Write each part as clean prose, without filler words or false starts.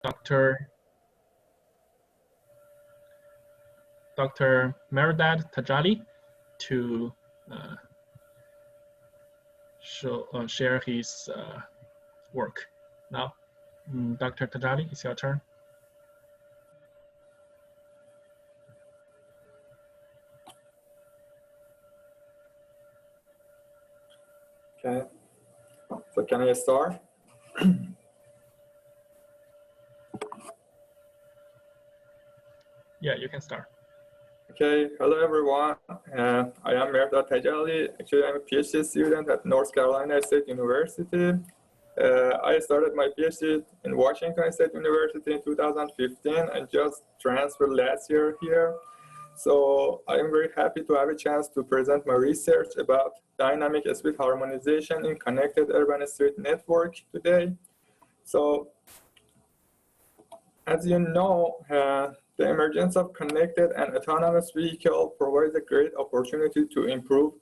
Dr. Mehrdad Tajali to share his work. Now, Dr. Tajali, it's your turn. Okay, so can I start? Yeah, you can start. Okay, hello everyone. I am Mehrdad Tajali. Actually, I'm a PhD student at North Carolina State University. I started my PhD in Washington State University in 2015 and just transferred last year here. So I'm very happy to have a chance to present my research about dynamic speed harmonization in connected urban street network today. So as you know, the emergence of connected and autonomous vehicle provides a great opportunity to improve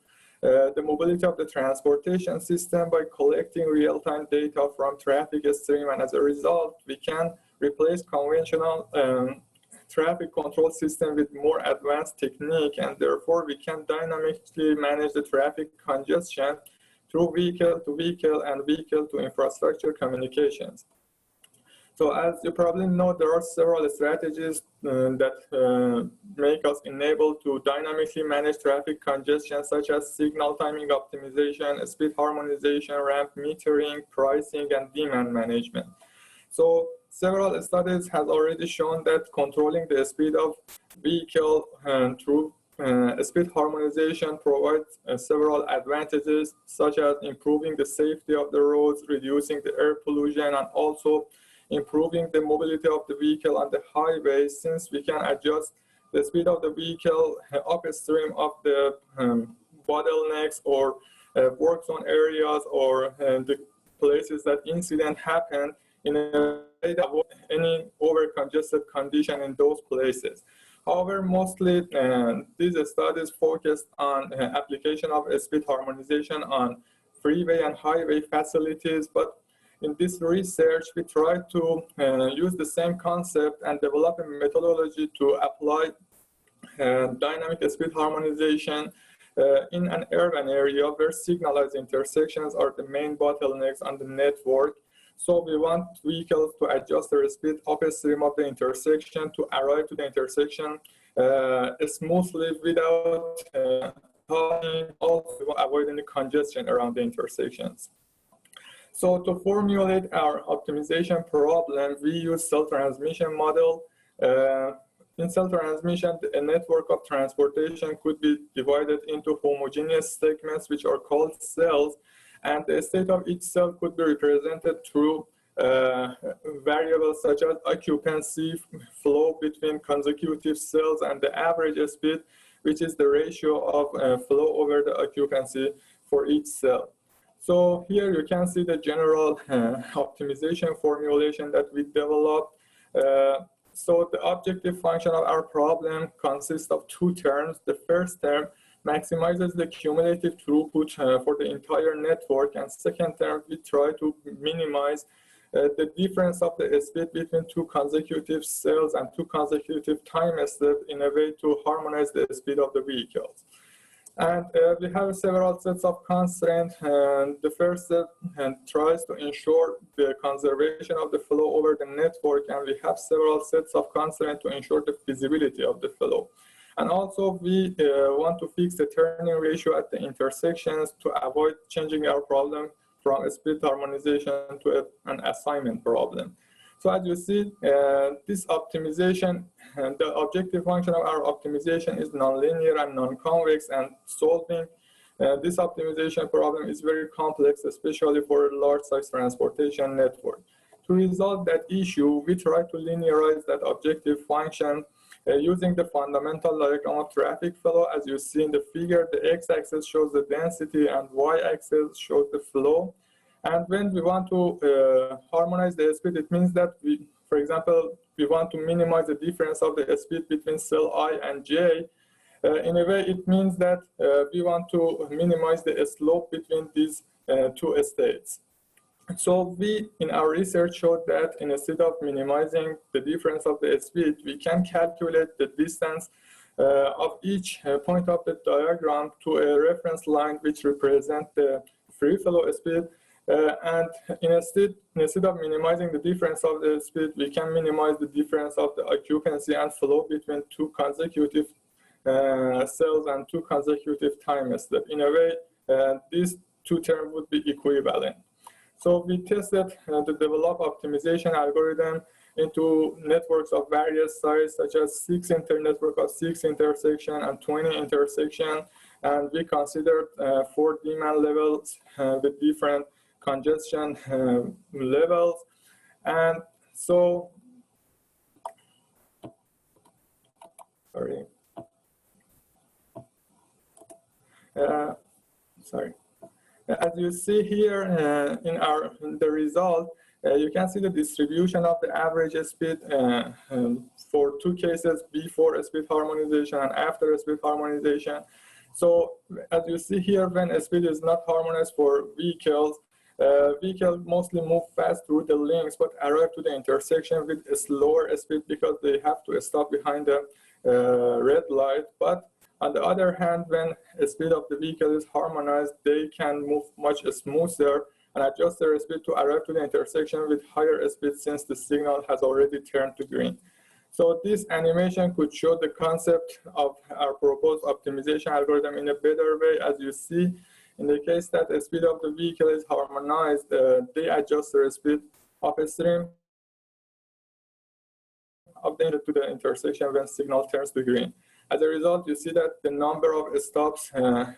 the mobility of the transportation system by collecting real-time data from traffic stream, and as a result, we can replace conventional traffic control system with more advanced technique, and therefore we can dynamically manage the traffic congestion through vehicle-to-vehicle and vehicle-to-infrastructure communications. So as you probably know, there are several strategies that make us enable to dynamically manage traffic congestion, such as signal timing optimization, speed harmonization, ramp metering, pricing, and demand management. So several studies have already shown that controlling the speed of vehicle through speed harmonization provides several advantages, such as improving the safety of the roads, reducing the air pollution, and also improving the mobility of the vehicle on the highway, since we can adjust the speed of the vehicle upstream of the bottlenecks or work zone areas or the places that incident happen in a way that avoid any over-congested condition in those places. However, mostly these studies focused on application of speed harmonization on freeway and highway facilities, but in this research, we try to use the same concept and develop a methodology to apply dynamic speed harmonization in an urban area where signalized intersections are the main bottlenecks on the network. So we want vehicles to adjust their speed upstream of the intersection to arrive to the intersection smoothly without also avoid any congestion around the intersections. So to formulate our optimization problem, we use cell transmission model. In cell transmission, a network of transportation could be divided into homogeneous segments, which are called cells, and the state of each cell could be represented through variables such as occupancy, flow between consecutive cells, and the average speed, which is the ratio of flow over the occupancy for each cell. So here you can see the general optimization formulation that we developed. So the objective function of our problem consists of two terms. The first term maximizes the cumulative throughput for the entire network, and second term, we try to minimize the difference of the speed between two consecutive cells and two consecutive time steps in a way to harmonize the speed of the vehicles. And we have several sets of constraints. The first set tries to ensure the conservation of the flow over the network, and we have several sets of constraints to ensure the feasibility of the flow. And also, we want to fix the turning ratio at the intersections to avoid changing our problem from a speed harmonization to an assignment problem. So as you see, this optimization, the objective function of our optimization is nonlinear and non-convex, and solving this optimization problem is very complex, especially for a large-size transportation network. To resolve that issue, we try to linearize that objective function using the fundamental diagram of traffic flow. As you see in the figure, the x-axis shows the density and y-axis shows the flow. And when we want to harmonize the speed, it means that we, for example, we want to minimize the difference of the speed between cell I and J. In a way, it means that we want to minimize the slope between these two states. So we, in our research, showed that instead of minimizing the difference of the speed, we can calculate the distance of each point of the diagram to a reference line which represents the free flow speed. And instead of minimizing the difference of the speed, we can minimize the difference of the occupancy and flow between two consecutive cells and two consecutive time steps. In a way, these two terms would be equivalent. So we tested to develop optimization algorithm into networks of various sizes, such as 6 network of 6 intersection and 20 intersection. And we considered 4 demand levels with different congestion levels. And so, as you see here in the result, you can see the distribution of the average speed for two cases, before speed harmonization and after speed harmonization. So as you see here, when speed is not harmonized for vehicles, vehicles mostly move fast through the links, but arrive to the intersection with a slower speed because they have to stop behind the red light. But on the other hand, when the speed of the vehicle is harmonized, they can move much smoother and adjust their speed to arrive to the intersection with higher speed since the signal has already turned to green. So this animation could show the concept of our proposed optimization algorithm in a better way. As you see, in the case that the speed of the vehicle is harmonized, they adjust their speed upstream of the to the intersection when signal turns to green. As a result, you see that the number of stops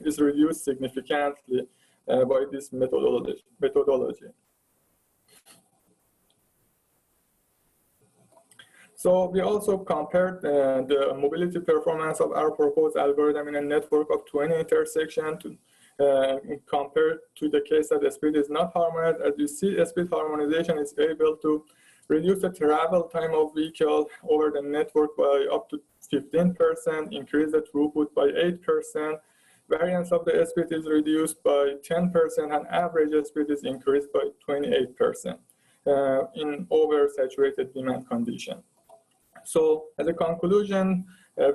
is reduced significantly by this methodology. So we also compared the mobility performance of our proposed algorithm in a network of 20 intersections compared to the case that the speed is not harmonized. As you see, speed harmonization is able to reduce the travel time of vehicle over the network by up to 15%, increase the throughput by 8%, variance of the speed is reduced by 10%, and average speed is increased by 28% in oversaturated demand condition. So as a conclusion,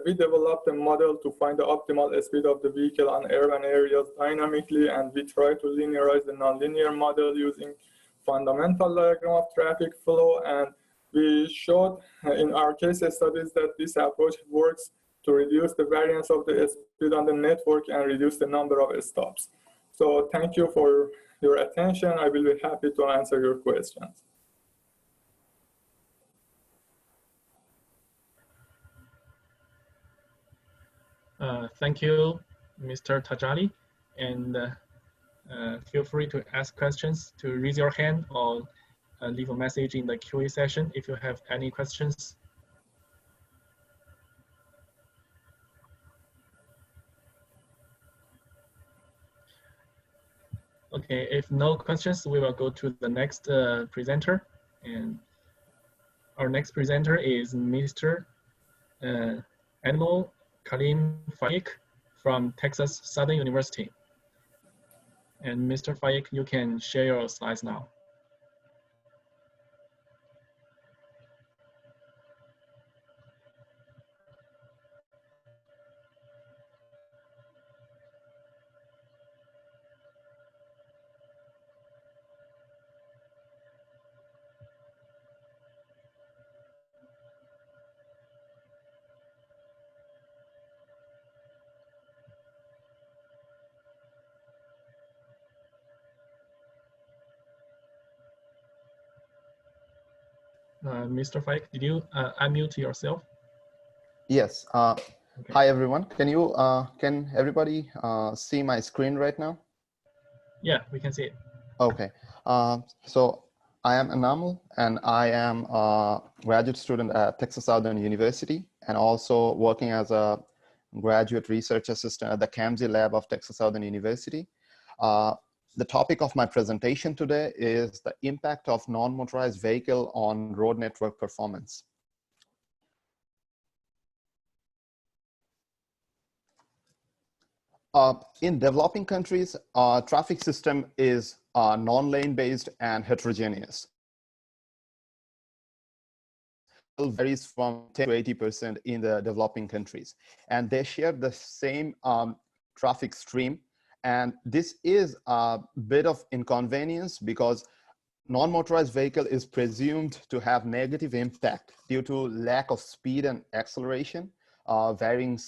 we developed a model to find the optimal speed of the vehicle on urban areas dynamically, and we try to linearize the nonlinear model using fundamental diagram of traffic flow. And we showed in our case studies that this approach works to reduce the variance of the speed on the network and reduce the number of stops. So thank you for your attention. I will be happy to answer your questions. Thank you, Mr. Tajali, and feel free to ask questions, to raise your hand or leave a message in the QA session if you have any questions. Okay, if no questions, we will go to the next presenter. And our next presenter is Mr. Anmol Karim Faik from Texas Southern University. And Mr. Faik, you can share your slides now. Mr. Faik, did you unmute yourself? Yes. Okay. Hi, everyone. Can everybody see my screen right now? Yeah, we can see it. Okay. So I am Anamul, and I am a graduate student at Texas Southern University, and also working as a graduate research assistant at the CAMMSE lab of Texas Southern University. The topic of my presentation today is the impact of non-motorized vehicle on road network performance. In developing countries, traffic system is non-lane based and heterogeneous. Varies from 10 to 80% in the developing countries, and they share the same traffic stream. And this is a bit of inconvenience because non-motorized vehicle is presumed to have negative impact due to lack of speed and acceleration, varying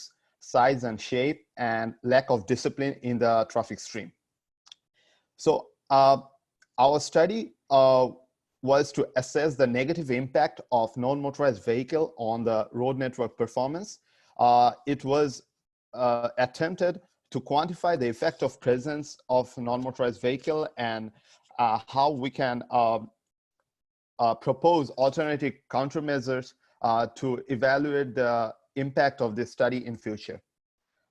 size and shape, and lack of discipline in the traffic stream. So our study was to assess the negative impact of non-motorized vehicle on the road network performance. It was attempted to quantify the effect of presence of non-motorized vehicle and how we can propose alternative countermeasures to evaluate the impact of this study in future.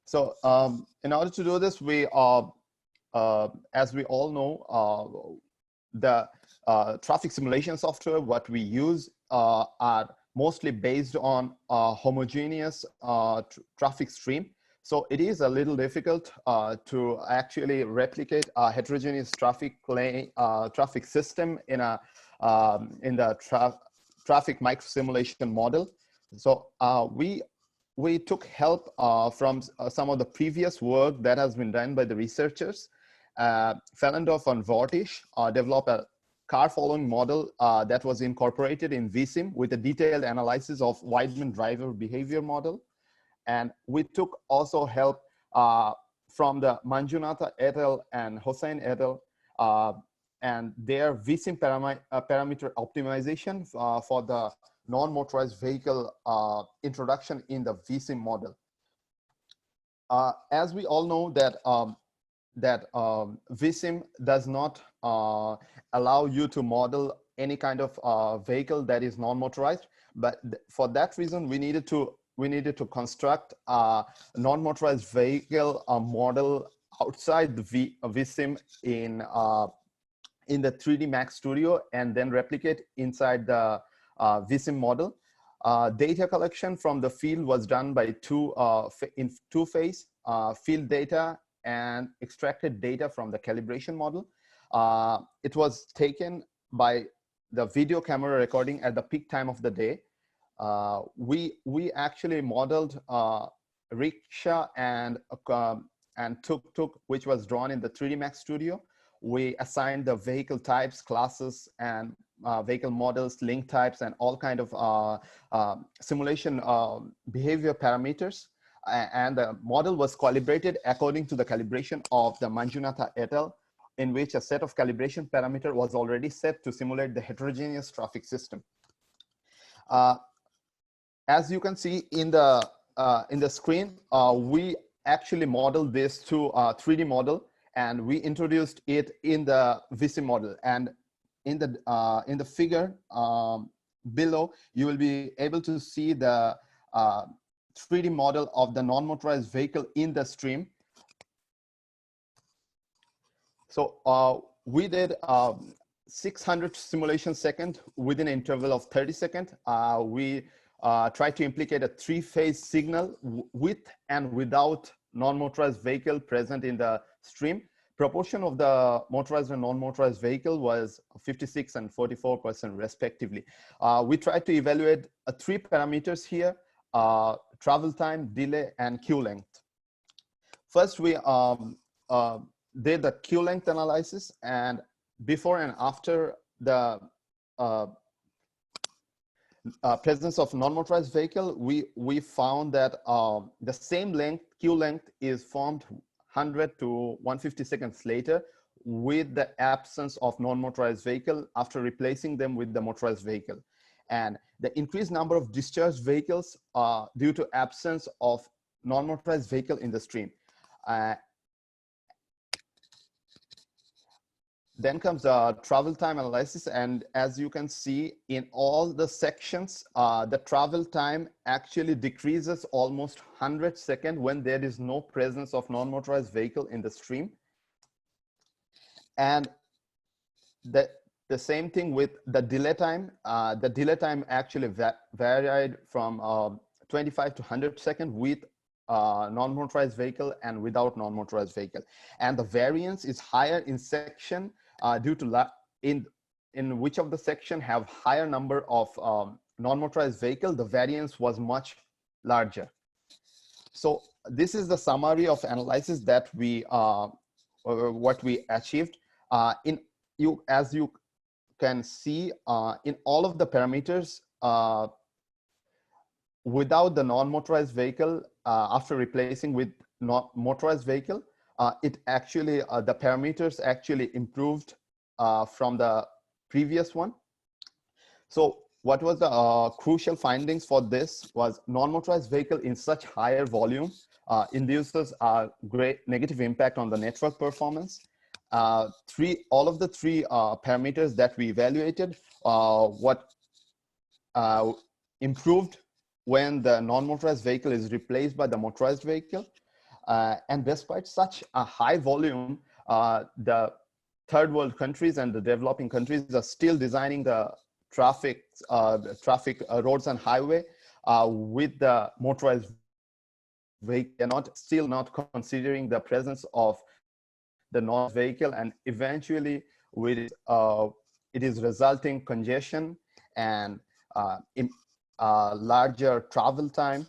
So in order to do this, we as we all know, the traffic simulation software, what we use are mostly based on homogeneous traffic stream. So it is a little difficult to actually replicate a heterogeneous traffic system in the traffic microsimulation model. So we took help from some of the previous work that has been done by the researchers. Fellendorf and Vortisch developed a car following model that was incorporated in vSim with a detailed analysis of Weidman driver behavior model. And we took also help from the Manjunatha et al. And Hossain et al. And their vSim parameter optimization for the non-motorized vehicle introduction in the vSim model. As we all know that vSim does not allow you to model any kind of vehicle that is non-motorized, but for that reason we needed to construct a non-motorized vehicle model outside the vSim in the 3D Max Studio and then replicate inside the vSim model. Data collection from the field was done by in two phase, field data and extracted data from the calibration model. It was taken by the video camera recording at the peak time of the day. We actually modeled rickshaw and tuk-tuk, which was drawn in the 3D Max Studio. We assigned the vehicle types, classes, and vehicle models, link types, and all kind of simulation behavior parameters. And the model was calibrated according to the calibration of the Manjunatha et al., in which a set of calibration parameter was already set to simulate the heterogeneous traffic system. As you can see in the screen, we actually modeled this to a 3D model, and we introduced it in the vSim model. And in the figure below, you will be able to see the 3D model of the non-motorized vehicle in the stream. So we did 600 simulation seconds within an interval of 30 seconds. We tried to implicate a three-phase signal with and without non-motorized vehicle present in the stream. Proportion of the motorized and non-motorized vehicle was 56 and 44% respectively. We tried to evaluate three parameters here: travel time, delay, and queue length. First, we did the queue length analysis, and before and after the presence of non-motorized vehicle, we found that the same queue length is formed 100 to 150 seconds later with the absence of non-motorized vehicle after replacing them with the motorized vehicle. And the increased number of discharged vehicles due to absence of non-motorized vehicle in the stream. Then comes the travel time analysis, and as you can see in all the sections, the travel time actually decreases almost 100 seconds when there is no presence of non-motorized vehicle in the stream. And the same thing with the delay time. The delay time actually varied from 25 to 100 seconds with non-motorized vehicle and without non-motorized vehicle. And the variance is higher in section due to in which of the section have higher number of non-motorized vehicle, the variance was much larger. So this is the summary of analysis that we what we achieved. As you can see, in all of the parameters, without the non-motorized vehicle, after replacing with motorized vehicle, it actually the parameters actually improved from the previous one. So what was the crucial findings for this was non-motorized vehicle in such higher volume induces a great negative impact on the network performance. All of the three parameters that we evaluated, improved when the non-motorized vehicle is replaced by the motorized vehicle. And despite such a high volume, the third world countries and the developing countries are still designing the traffic roads and highway with the motorized vehicle, still not considering the presence of the non-vehicle, and eventually with it is resulting congestion and larger travel time.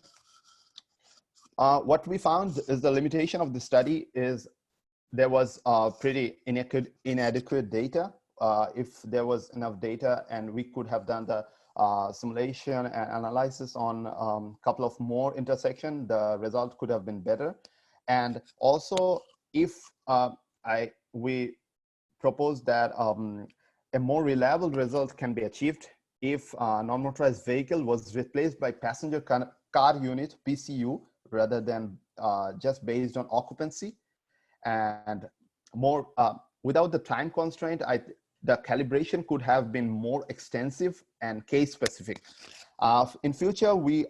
What we found is the limitation of the study is there was pretty inadequate data. If there was enough data and we could have done the simulation and analysis on a couple of more intersections, the result could have been better. And also, if we propose that a more reliable result can be achieved if non-motorized vehicle was replaced by passenger car unit, PCU, rather than just based on occupancy. And more without the time constraint, the calibration could have been more extensive and case specific. In future, we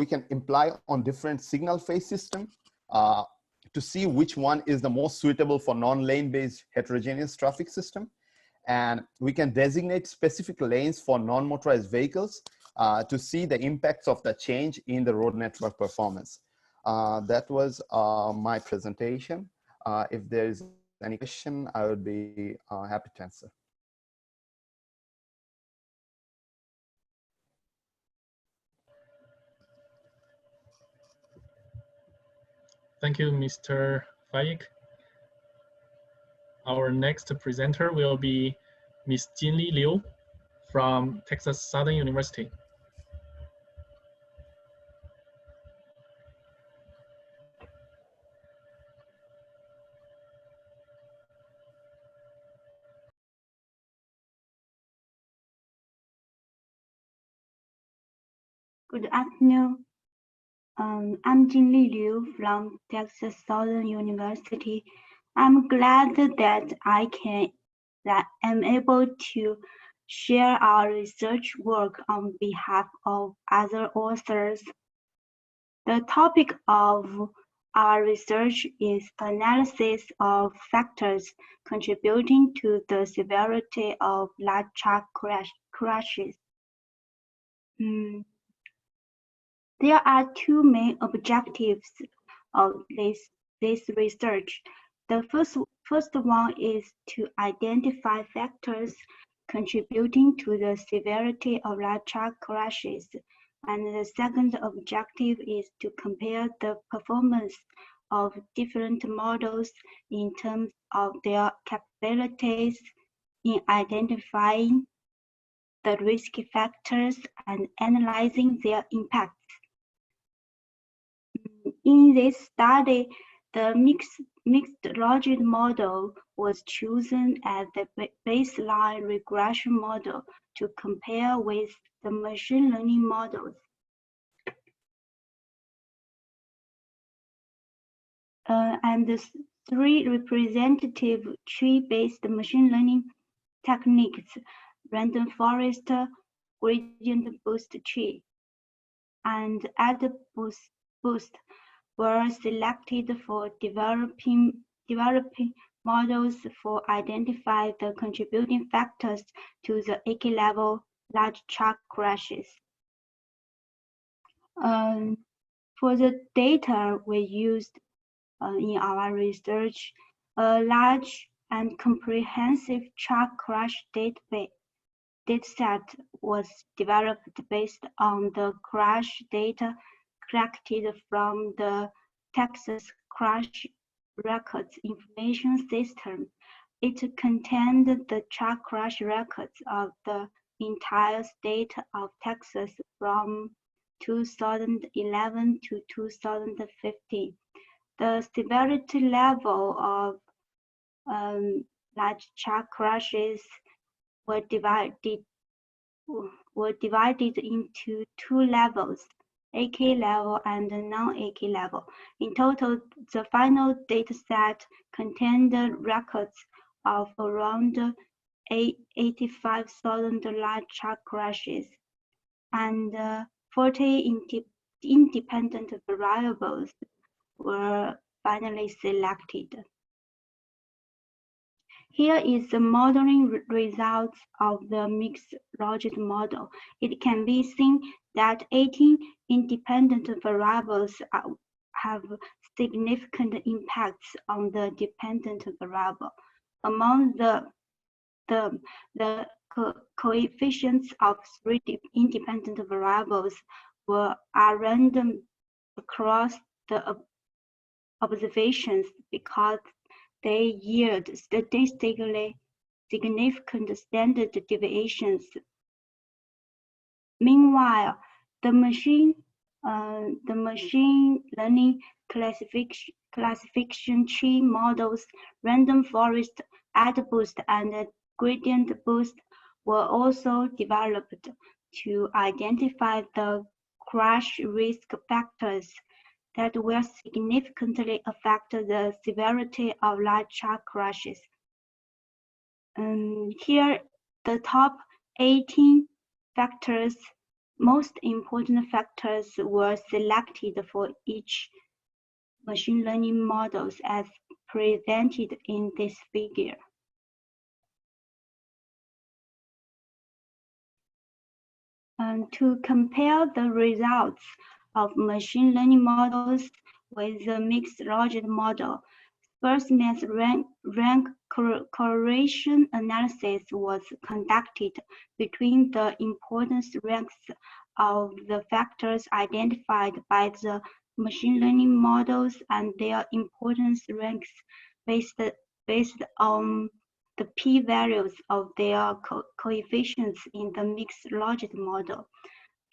can imply on different signal phase system to see which one is the most suitable for non-lane based heterogeneous traffic system. And we can designate specific lanes for non-motorized vehicles to see the impacts of the change in the road network performance. That was my presentation. If there is any question, I would be happy to answer. Thank you, Mr. Faik. Our next presenter will be Ms. Jinli Liu from Texas Southern University. Good afternoon. I'm Jinli Liu from Texas Southern University. I'm glad that I'm able to share our research work on behalf of other authors. The topic of our research is analysis of factors contributing to the severity of large truck crashes. There are two main objectives of this research. The first one is to identify factors contributing to the severity of large truck crashes. And the second objective is to compare the performance of different models in terms of their capabilities in identifying the risk factors and analyzing their impacts. In this study, the mixed logit model was chosen as the baseline regression model to compare with the machine learning models. And the three representative tree-based machine learning techniques, random forest, gradient boost tree, and add boost were selected for developing models for identify the contributing factors to the AK level large truck crashes. For the data we used in our research, a large and comprehensive truck crash dataset was developed based on the crash data collected from the Texas Crash Records Information System. It contained the truck crash records of the entire state of Texas from 2011 to 2015. The severity level of large truck crashes were divided into two levels, AK level and non-AK level. In total, the final dataset contained records of around 85,000 large truck crashes, and 40 independent variables were finally selected. Here is the modeling results of the mixed logic model. It can be seen that 18 independent variables have significant impacts on the dependent variable. Among the coefficients of 3 independent variables are random across the observations because they yield statistically significant standard deviations. Meanwhile, the machine learning classification tree models, random forest, ad boost, and gradient boost were also developed to identify the crash risk factors that will significantly affect the severity of large truck crashes. Here, the top 18 factors, most important factors, were selected for each machine learning models as presented in this figure. To compare the results of machine learning models with the mixed logic model, first mass rank correlation analysis was conducted between the importance ranks of the factors identified by the machine learning models and their importance ranks based on the p-values of their coefficients in the mixed logic model.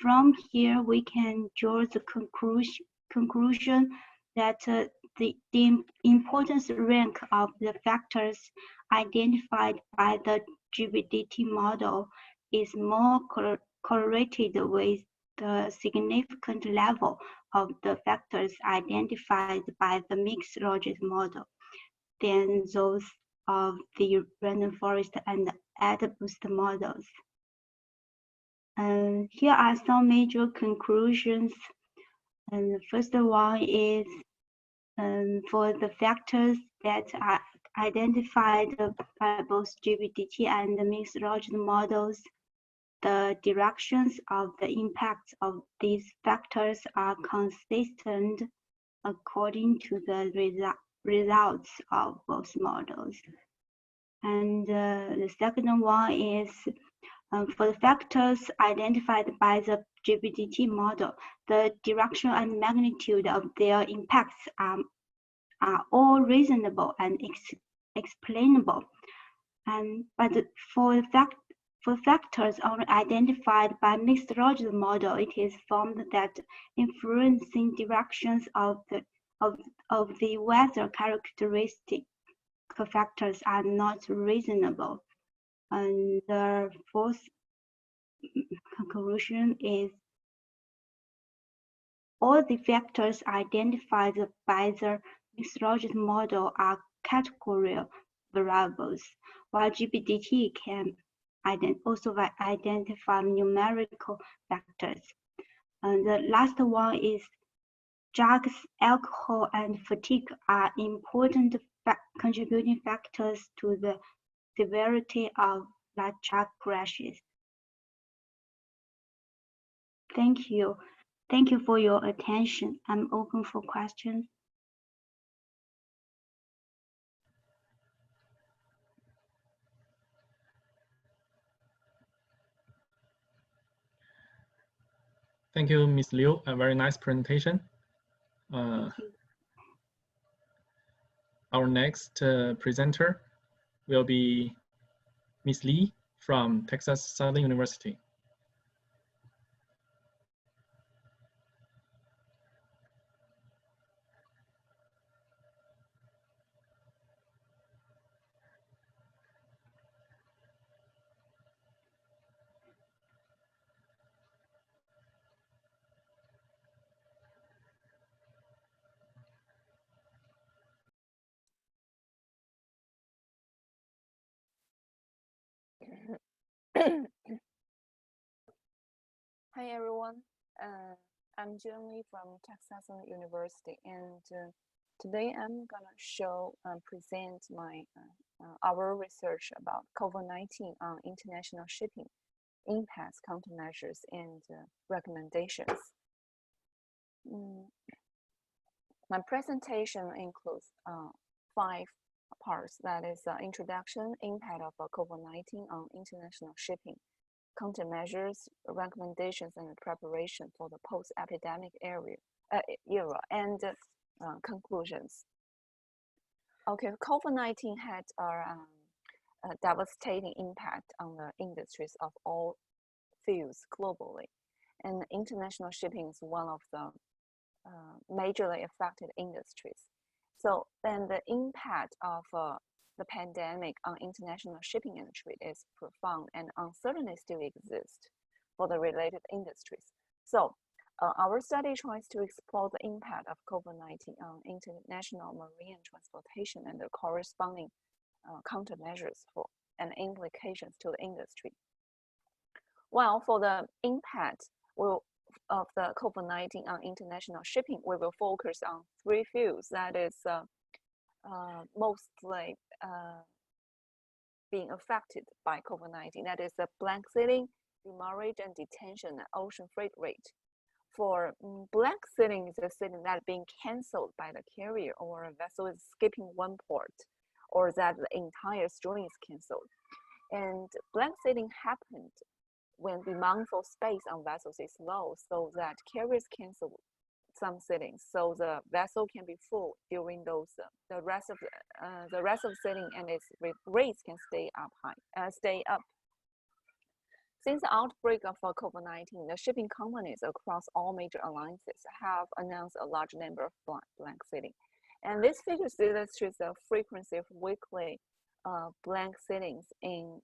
From here, we can draw the conclusion that the importance rank of the factors identified by the GBDT model is more correlated with the significant level of the factors identified by the mixed logic model than those of the random forest and ad boost models. Here are some major conclusions. And the first one is for the factors that are identified by both GBDT and the mixed logic models, the directions of the impacts of these factors are consistent according to the results of both models. And the second one is for the factors identified by the GBDT model, the direction and magnitude of their impacts are all reasonable and explainable. But for factors only identified by mixed logic model, it is found that influencing directions of the weather characteristic factors are not reasonable. And the fourth conclusion is all the factors identified by the mixed logic model are categorical variables, while GBDT can also identify numerical factors. And the last one is drugs, alcohol, and fatigue are important contributing factors to the severity of large truck crashes. Thank you. Thank you for your attention. I'm open for questions. Thank you, Ms. Liu. A very nice presentation. Thank you. Our next presenter will be Ms. Lee from Texas Southern University. Hi everyone, I'm Jian Li from Texas University, and today I'm gonna present our research about COVID-19 on international shipping impacts, countermeasures, and recommendations. My presentation includes 5 parts. That is introduction, impact of COVID-19 on international shipping, countermeasures, recommendations, and preparation for the post-epidemic era, and conclusions. Okay, COVID-19 had a devastating impact on the industries of all fields globally, and international shipping is one of the majorly affected industries. So then the impact of the pandemic on international shipping industry is profound, and uncertainty still exists for the related industries. So our study tries to explore the impact of COVID-19 on international marine transportation and the corresponding countermeasures and implications to the industry. Well, for the impact of the COVID-19 on international shipping, we will focus on 3 fields. That is mostly being affected by COVID-19. That is the blank sailing, demurrage, and detention, and ocean freight rate. For blank sailing is a sailing that being canceled by the carrier, or a vessel is skipping one port, or that the entire string is canceled. And blank sailing happened when demand for space on vessels is low, so that carriers cancel some sailings, so the vessel can be full during those the rest of sailing, and its rates can stay up. Since the outbreak of COVID-19, the shipping companies across all major alliances have announced a large number of blank sailing, and this figure illustrates the frequency of weekly blank sailings in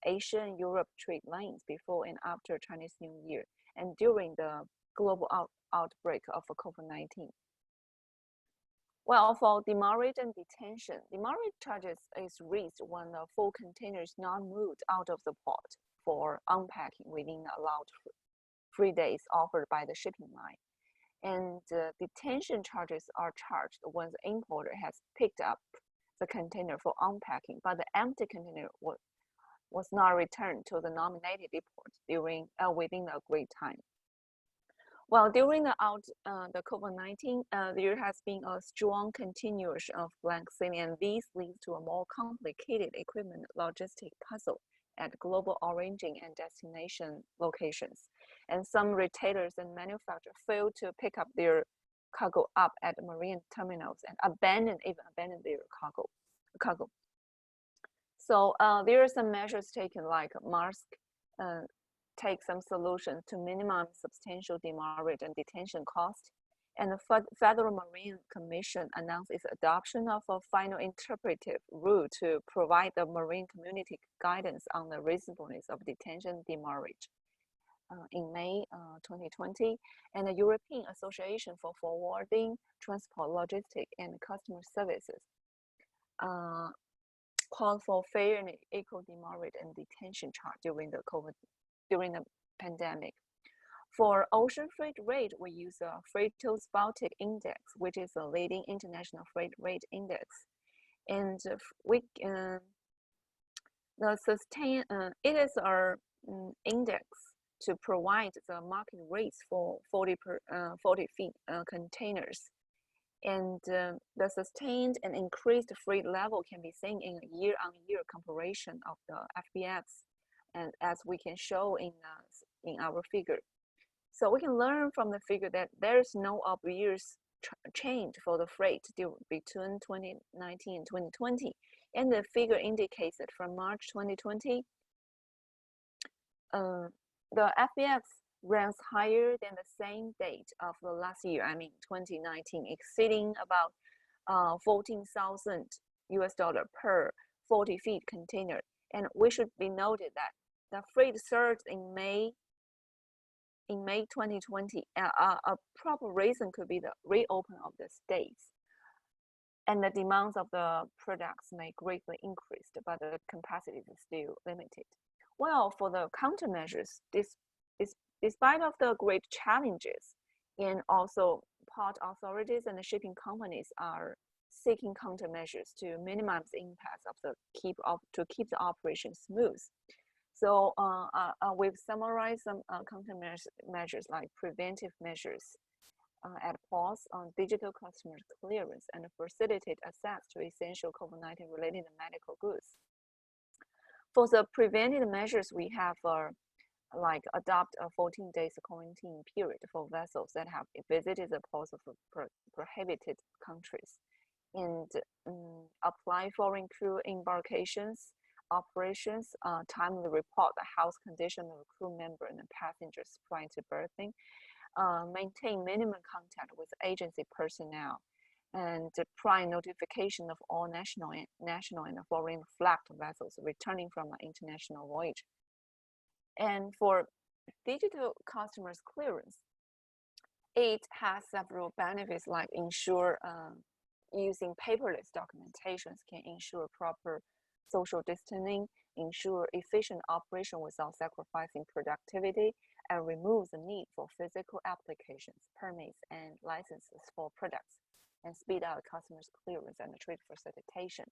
Asia and Europe trade lanes before and after Chinese New Year, and during the global outbreak of COVID-19. Well, for demurrage and detention, demurrage charges is raised when the full container is not moved out of the port for unpacking within the allowed 3 days offered by the shipping line. And detention charges are charged when the importer has picked up the container for unpacking, but the empty container was not returned to the nominated depot within the agreed time. Well, during the COVID-19, there has been a strong continuation of blank sailing, and this leads to a more complicated equipment logistic puzzle at global origin and destination locations. And some retailers and manufacturers fail to pick up their cargo up at marine terminals and abandon their cargo. So there are some measures taken, like Maersk take some solutions to minimize substantial demurrage and detention cost. And the Federal Marine Commission announced its adoption of a final interpretive rule to provide the marine community guidance on the reasonableness of detention demurrage in May 2020. And the European Association for Forwarding, Transport, Logistics, and Customer Services called for fair and equal demurrage and detention charge during the pandemic. For ocean freight rate, we use a Freightos Baltic Index, which is a leading international freight rate index. And it is our index to provide the market rates for 40 feet containers. And the sustained and increased freight level can be seen in a year-on-year comparison of the FBX, and as we can show in our figure. So we can learn from the figure that there is no obvious change for the freight between 2019 and 2020. And the figure indicates that from March 2020, the FBX ranks higher than the same date of the last year, I mean 2019, exceeding about $14,000 per 40 feet container. And we should be noted that the freight surged in May 2020. A proper reason could be the reopen of the states, and the demands of the products may greatly increase, but the capacity is still limited. Well, for the countermeasures, despite of the great challenges, and also port authorities and the shipping companies are seeking countermeasures to minimize the impact of to keep the operation smooth. So we've summarized some countermeasures like preventive measures at ports on digital customer clearance and facilitate access to essential COVID-19 related medical goods. For the preventive measures, we have like adopt a 14 days quarantine period for vessels that have visited the ports of prohibited countries, and apply foreign crew embarkations operations, timely report the health condition of a crew member and the passengers prior to berthing, maintain minimum contact with agency personnel, and prior notification of all national and foreign flagged vessels returning from an international voyage. And for digital customers clearance, it has several benefits like ensure using paperless documentations can ensure proper social distancing, ensure efficient operation without sacrificing productivity, and remove the need for physical applications, permits, and licenses for products, and speed up customers' clearance and trade facilitation.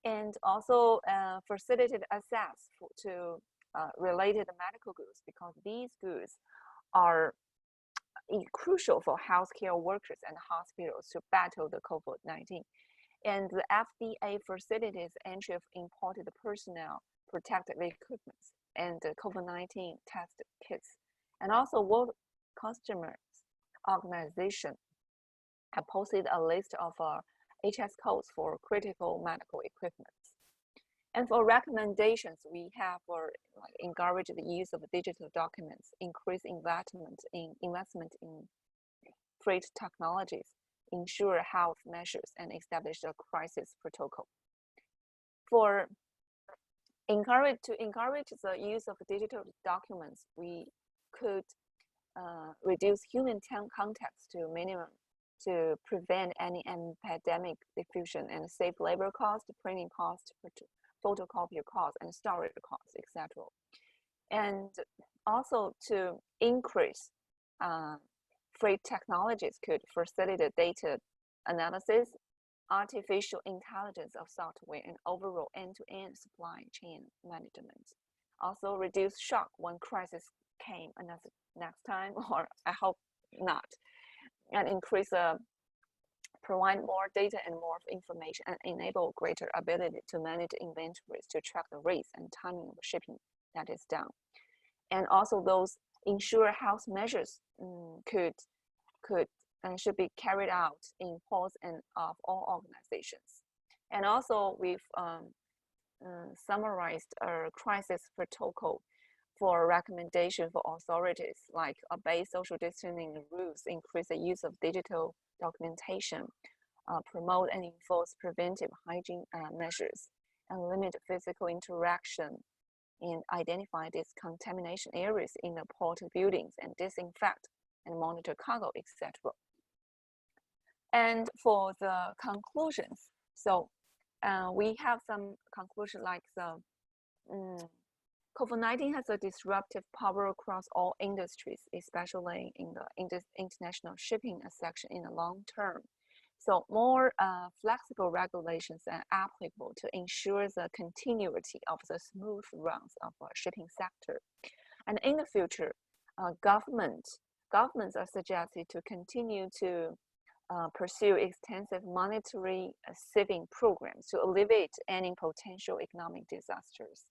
And also facilitate access to related medical goods, because these goods are crucial for healthcare workers and hospitals to battle the COVID-19. And the FDA facilitates entry of imported personnel, protective equipment, and COVID-19 test kits. And also World Customers Organization have posted a list of HS codes for critical medical equipment. And for recommendations, we have encourage the use of digital documents, increase investment in freight technologies, ensure health measures, and establish a crisis protocol. For encourage the use of digital documents, we could reduce human contacts to minimum to prevent any epidemic diffusion and save labor costs, printing costs, photocopier costs, and storage costs, etc. And also to increase freight technologies could facilitate data analysis, artificial intelligence of software, and overall end-to-end supply chain management. Also reduce shock when crisis came next time, or I hope not, and increase provide more data and more information, and enable greater ability to manage inventories, to track the rates and timing of shipping that is done. And also those ensure health measures should be carried out in ports and of all organizations. And also we've summarized a crisis protocol for recommendation for authorities, like obey social distancing rules, increase the use of digital documentation, promote and enforce preventive hygiene measures, and limit physical interaction, and identify contamination areas in the port buildings, and disinfect and monitor cargo, etc. And for the conclusions, so we have some conclusion like the COVID-19 has a disruptive power across all industries, especially in the international shipping section in the long term. So more flexible regulations are applicable to ensure the continuity of the smooth runs of our shipping sector. And in the future, governments are suggested to continue to pursue extensive monetary saving programs to alleviate any potential economic disasters.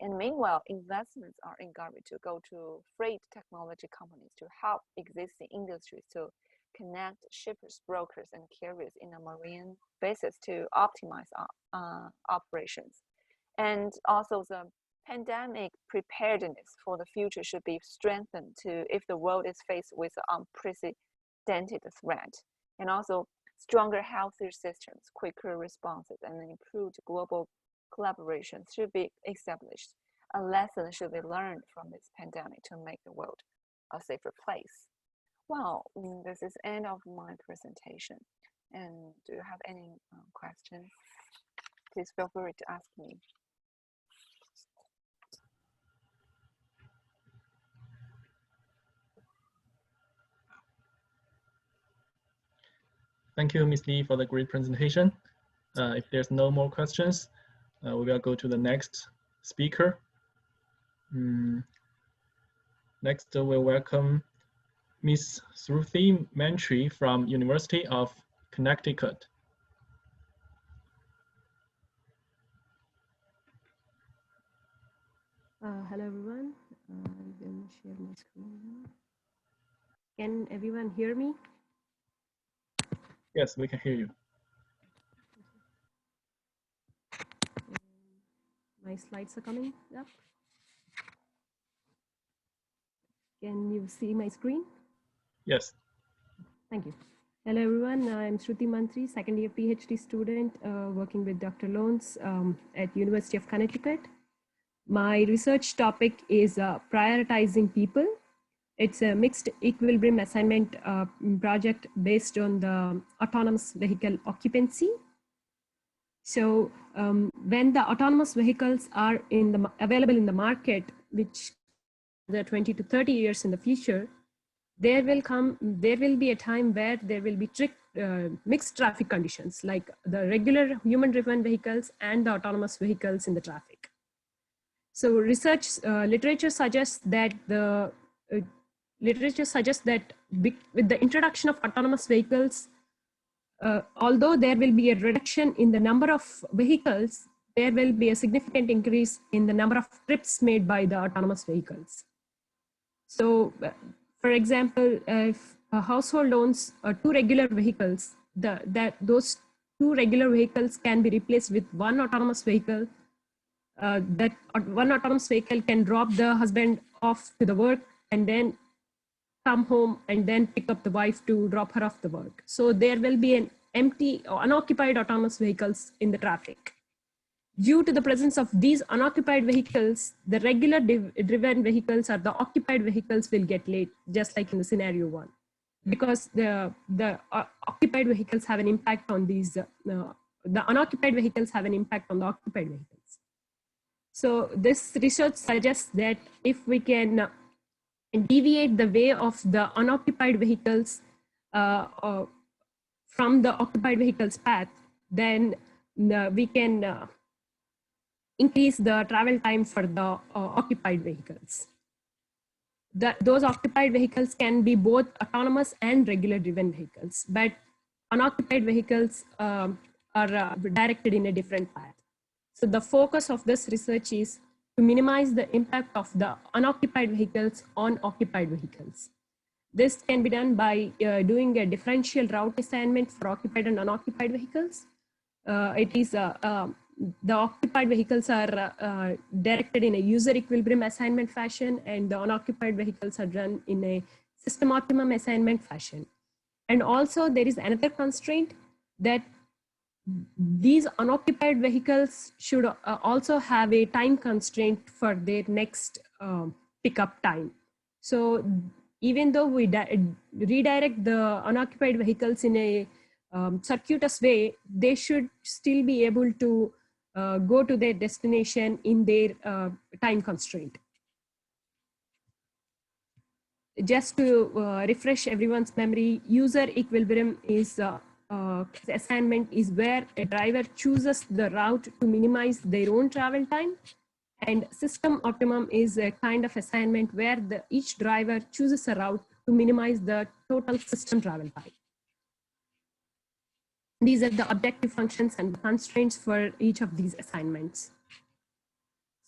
And meanwhile, investments are encouraged to go to freight technology companies to help existing industries to connect shippers, brokers, and carriers in a marine basis to optimize operations. And also the pandemic preparedness for the future should be strengthened to if the world is faced with an unprecedented threat. And also stronger healthcare systems, quicker responses, and improved global collaboration should be established. A lesson should be learned from this pandemic to make the world a safer place. Well, this is the end of my presentation. And do you have any questions? Please feel free to ask me. Thank you, Ms. Lee, for the great presentation. If there's no more questions, we will go to the next speaker. Next, we'll welcome Ms. Shruti Mantri from University of Connecticut. Hello, everyone. I'm going to share my screen. Can everyone hear me? Yes, we can hear you. My slides are coming up. Can you see my screen? Yes. Thank you. Hello, everyone. I'm Shruti Mantri, second year PhD student working with Dr. Loans at University of Connecticut. My research topic is prioritizing people. It's a mixed equilibrium assignment project based on the autonomous vehicle occupancy. So when the autonomous vehicles are available in the market, which the 20 to 30 years in the future, there will be a time where there will be mixed traffic conditions, like the regular human-driven vehicles and the autonomous vehicles in the traffic. So literature suggests that with the introduction of autonomous vehicles, although there will be a reduction in the number of vehicles, there will be a significant increase in the number of trips made by the autonomous vehicles. So, for example, if a household owns two regular vehicles, those two regular vehicles can be replaced with one autonomous vehicle. That one autonomous vehicle can drop the husband off to the work and then come home and then pick up the wife to drop her off the work. So there will be an empty or unoccupied autonomous vehicles in the traffic. Due to the presence of these unoccupied vehicles, the regular driven vehicles or the occupied vehicles will get late, just like in the scenario one, because the occupied vehicles have an impact on these, the unoccupied vehicles have an impact on the occupied vehicles. So this research suggests that if we can deviate the way of the unoccupied vehicles from the occupied vehicles path, then we can increase the travel time for the occupied vehicles. Those occupied vehicles can be both autonomous and regular driven vehicles, but unoccupied vehicles are directed in a different path. So the focus of this research is to minimize the impact of the unoccupied vehicles on occupied vehicles. This can be done by doing a differential route assignment for occupied and unoccupied vehicles. The occupied vehicles are directed in a user equilibrium assignment fashion, and the unoccupied vehicles are done in a system optimum assignment fashion. And also there is another constraint that these unoccupied vehicles should also have a time constraint for their next pickup time. So even though we redirect the unoccupied vehicles in a circuitous way, they should still be able to go to their destination in their time constraint. Just to refresh everyone's memory, user equilibrium is assignment is where a driver chooses the route to minimize their own travel time, And system optimum is a kind of assignment where each driver chooses a route to minimize the total system travel time. These are the objective functions and constraints for each of these assignments.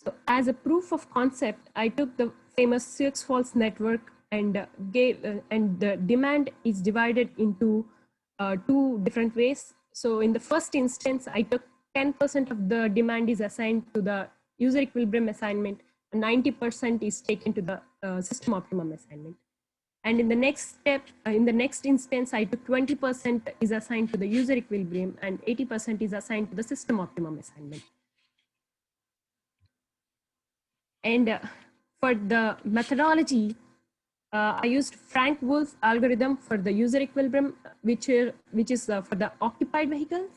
So as a proof of concept, I took the famous Sioux Falls network and and the demand is divided into two different ways. So in the first instance, I took 10% of the demand is assigned to the user equilibrium assignment, and 90% is taken to the system optimum assignment. And in the next step, in the next instance, I took 20% is assigned to the user equilibrium and 80% is assigned to the system optimum assignment. And for the methodology, I used Frank-Wolf algorithm for the user equilibrium, which is for the occupied vehicles,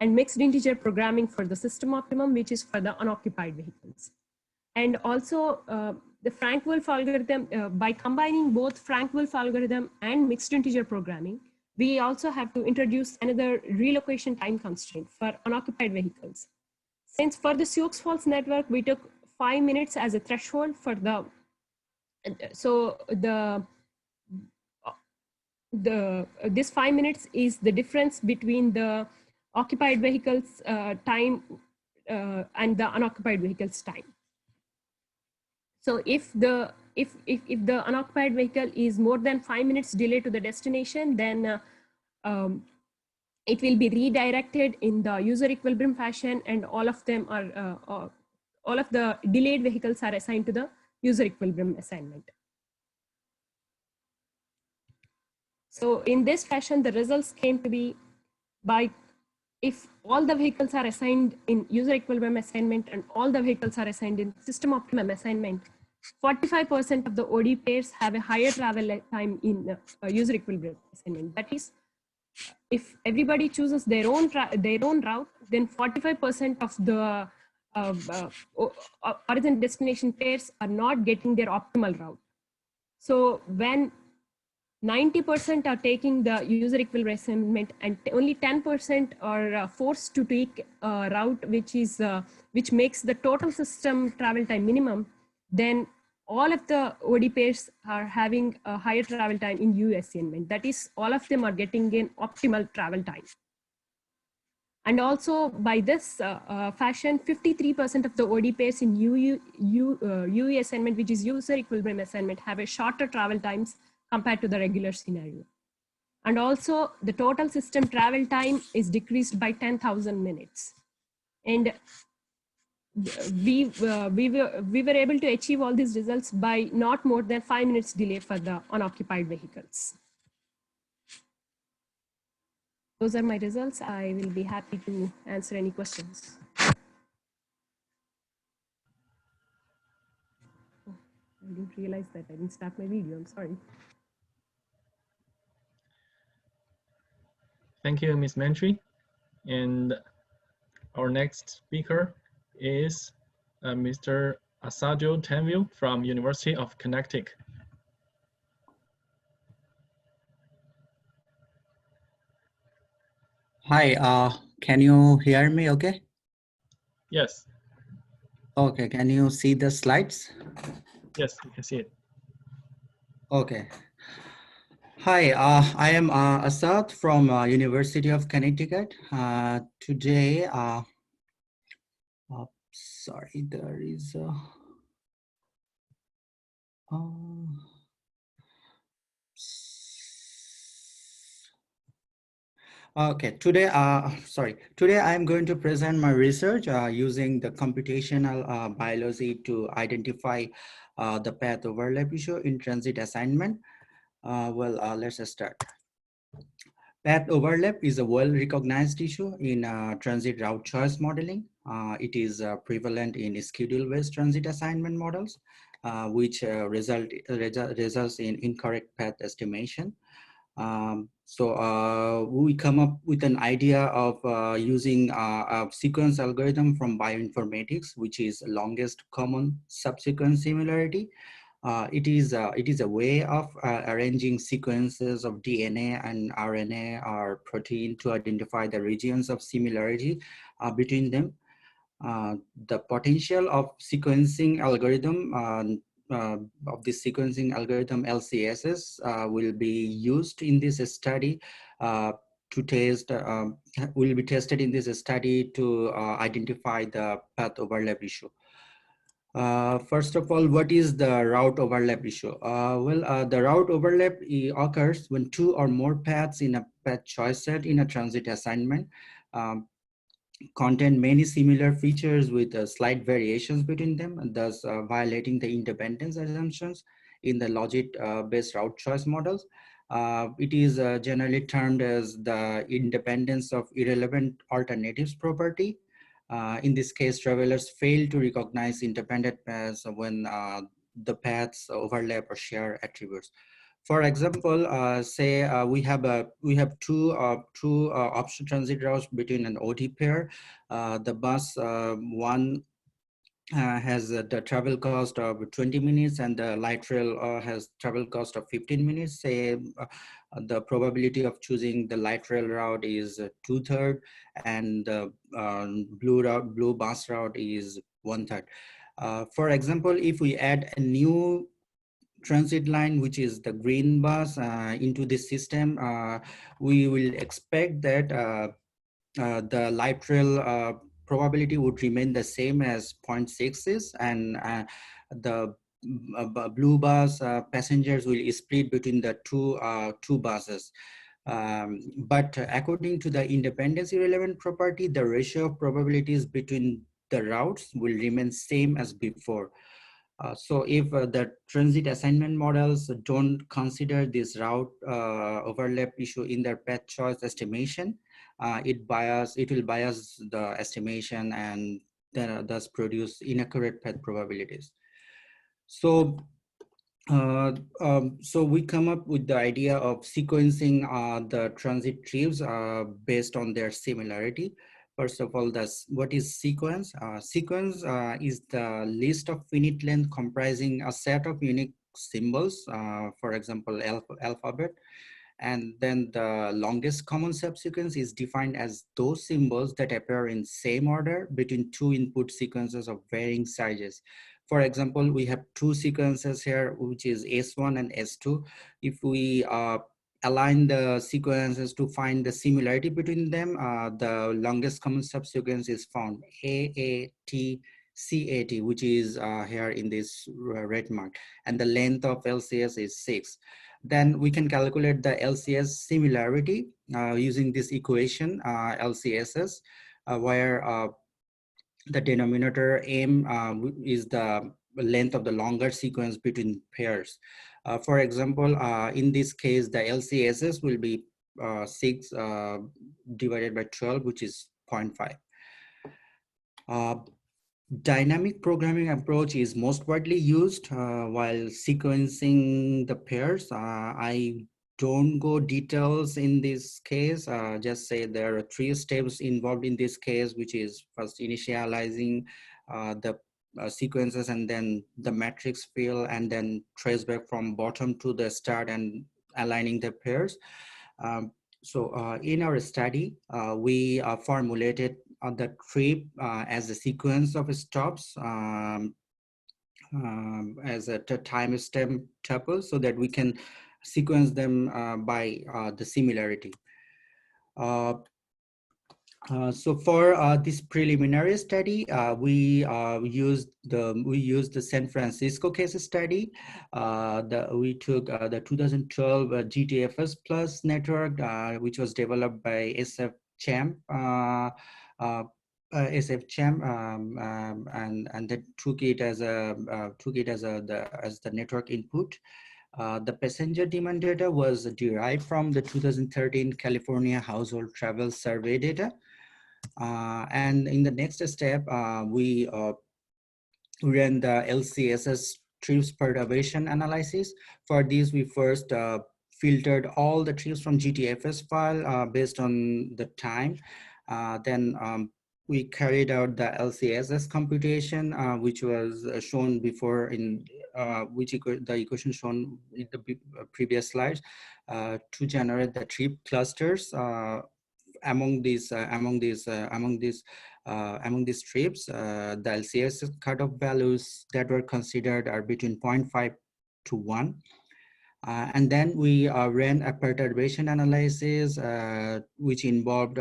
and mixed integer programming for the system optimum, which is for the unoccupied vehicles. And also the Frank-Wolf algorithm, by combining both Frank-Wolf algorithm and mixed integer programming, we also have to introduce another relocation time constraint for unoccupied vehicles. Since for the Sioux Falls network, we took 5 minutes as a threshold for the, so this 5 minutes is the difference between the occupied vehicles time and the unoccupied vehicles time. So if the unoccupied vehicle is more than 5 minutes delay to the destination, then it will be redirected in the user equilibrium fashion, and all of them are all of the delayed vehicles are assigned to the user equilibrium assignment. So in this fashion, the results came to be by if all the vehicles are assigned in user equilibrium assignment and all the vehicles are assigned in system optimum assignment, 45% of the OD pairs have a higher travel time in user equilibrium assignment. That is, if everybody chooses their own route, then 45% of the origin destination pairs are not getting their optimal route. So when 90% are taking the user equilibrium assignment and only 10% are forced to take a route which makes the total system travel time minimum, then all of the OD pairs are having a higher travel time in U assignment. That is, all of them are getting an optimal travel time. And also by this fashion, 53% of the OD pairs in UE assignment, which is user equilibrium assignment, have a shorter travel times compared to the regular scenario. And also the total system travel time is decreased by 10,000 minutes. And we were able to achieve all these results by not more than 5 minutes delay for the unoccupied vehicles. Those are my results. I will be happy to answer any questions. Oh, I didn't realize that I didn't start my video. I'm sorry. Thank you, Ms. Mantri. And our next speaker is Mr. Asadio Tanvil from University of Connecticut. Hi, can you hear me okay? Yes. Okay, can you see the slides? Yes, you can see it. Okay. Hi, I am Asad from University of Connecticut. Today, sorry, there is a, okay, today, today I'm going to present my research using the computational biology to identify the path overlap issue in transit assignment. Let's start. Path overlap is a well-recognized issue in transit route choice modeling. It is prevalent in schedule-based transit assignment models, which results in incorrect path estimation. We come up with an idea of using a sequence algorithm from bioinformatics, which is longest common subsequence similarity. It is a way of arranging sequences of DNA and RNA or protein to identify the regions of similarity between them. The potential of sequencing algorithm of the sequencing algorithm LCSS will be used in this study to test, will be tested in this study to identify the path overlap issue. First of all, what is the route overlap issue? The route overlap occurs when two or more paths in a path choice set in a transit assignment contain many similar features with slight variations between them, and thus violating the independence assumptions in the logic-based route choice models. It is generally termed as the independence of irrelevant alternatives property. In this case, travelers fail to recognize independent paths when the paths overlap or share attributes. For example, say we have two option transit routes between an OD pair. The bus one has the travel cost of 20 minutes and the light rail has travel cost of 15 minutes. Say the probability of choosing the light rail route is 2/3 and the blue bus route is 1/3. For example, if we add a new transit line, which is the green bus, into this system, we will expect that the light rail probability would remain the same as 0.6 is, and the blue bus passengers will split between the two buses. But according to the independence irrelevant property, the ratio of probabilities between the routes will remain same as before. So if the transit assignment models don't consider this route overlap issue in their path choice estimation, it will bias the estimation and then thus produce inaccurate path probabilities. So so we come up with the idea of sequencing the transit trips based on their similarity. First of all, what is sequence? Sequence is the list of finite length comprising a set of unique symbols, for example, alphabet. And then the longest common subsequence is defined as those symbols that appear in same order between two input sequences of varying sizes. For example, we have two sequences here, which is S1 and S2. If we align the sequences to find the similarity between them, the longest common subsequence is found AAT CAT, which is here in this red mark, and the length of LCS is 6. Then we can calculate the LCS similarity using this equation, LCSS, where the denominator M is the length of the longer sequence between pairs. For example, in this case, the LCSS will be 6 divided by 12, which is 0.5. Dynamic programming approach is most widely used while sequencing the pairs. I don't go details in this case, just say there are 3 steps involved in this case, which is first initializing the sequences and then the matrix fill and then trace back from bottom to the start and aligning the pairs. So in our study, we formulated the trip as a sequence of stops as a time stamp tuple so that we can sequence them by the similarity. So for this preliminary study, we used the San Francisco case study. We took the 2012 GTFS Plus network, which was developed by SF CAMMSE. And they took it as the network input. The passenger demand data was derived from the 2013 California Household Travel Survey data. And in the next step, we ran the LCSS trips perturbation analysis. For this, we first filtered all the trips from GTFS file based on the time. Then we carried out the LCSS computation, which was shown before in the equation shown in the previous slides, to generate the trip clusters among these among these trips, the LCS cutoff values that were considered are between 0.5 to 1. And then we ran a perturbation analysis, which involved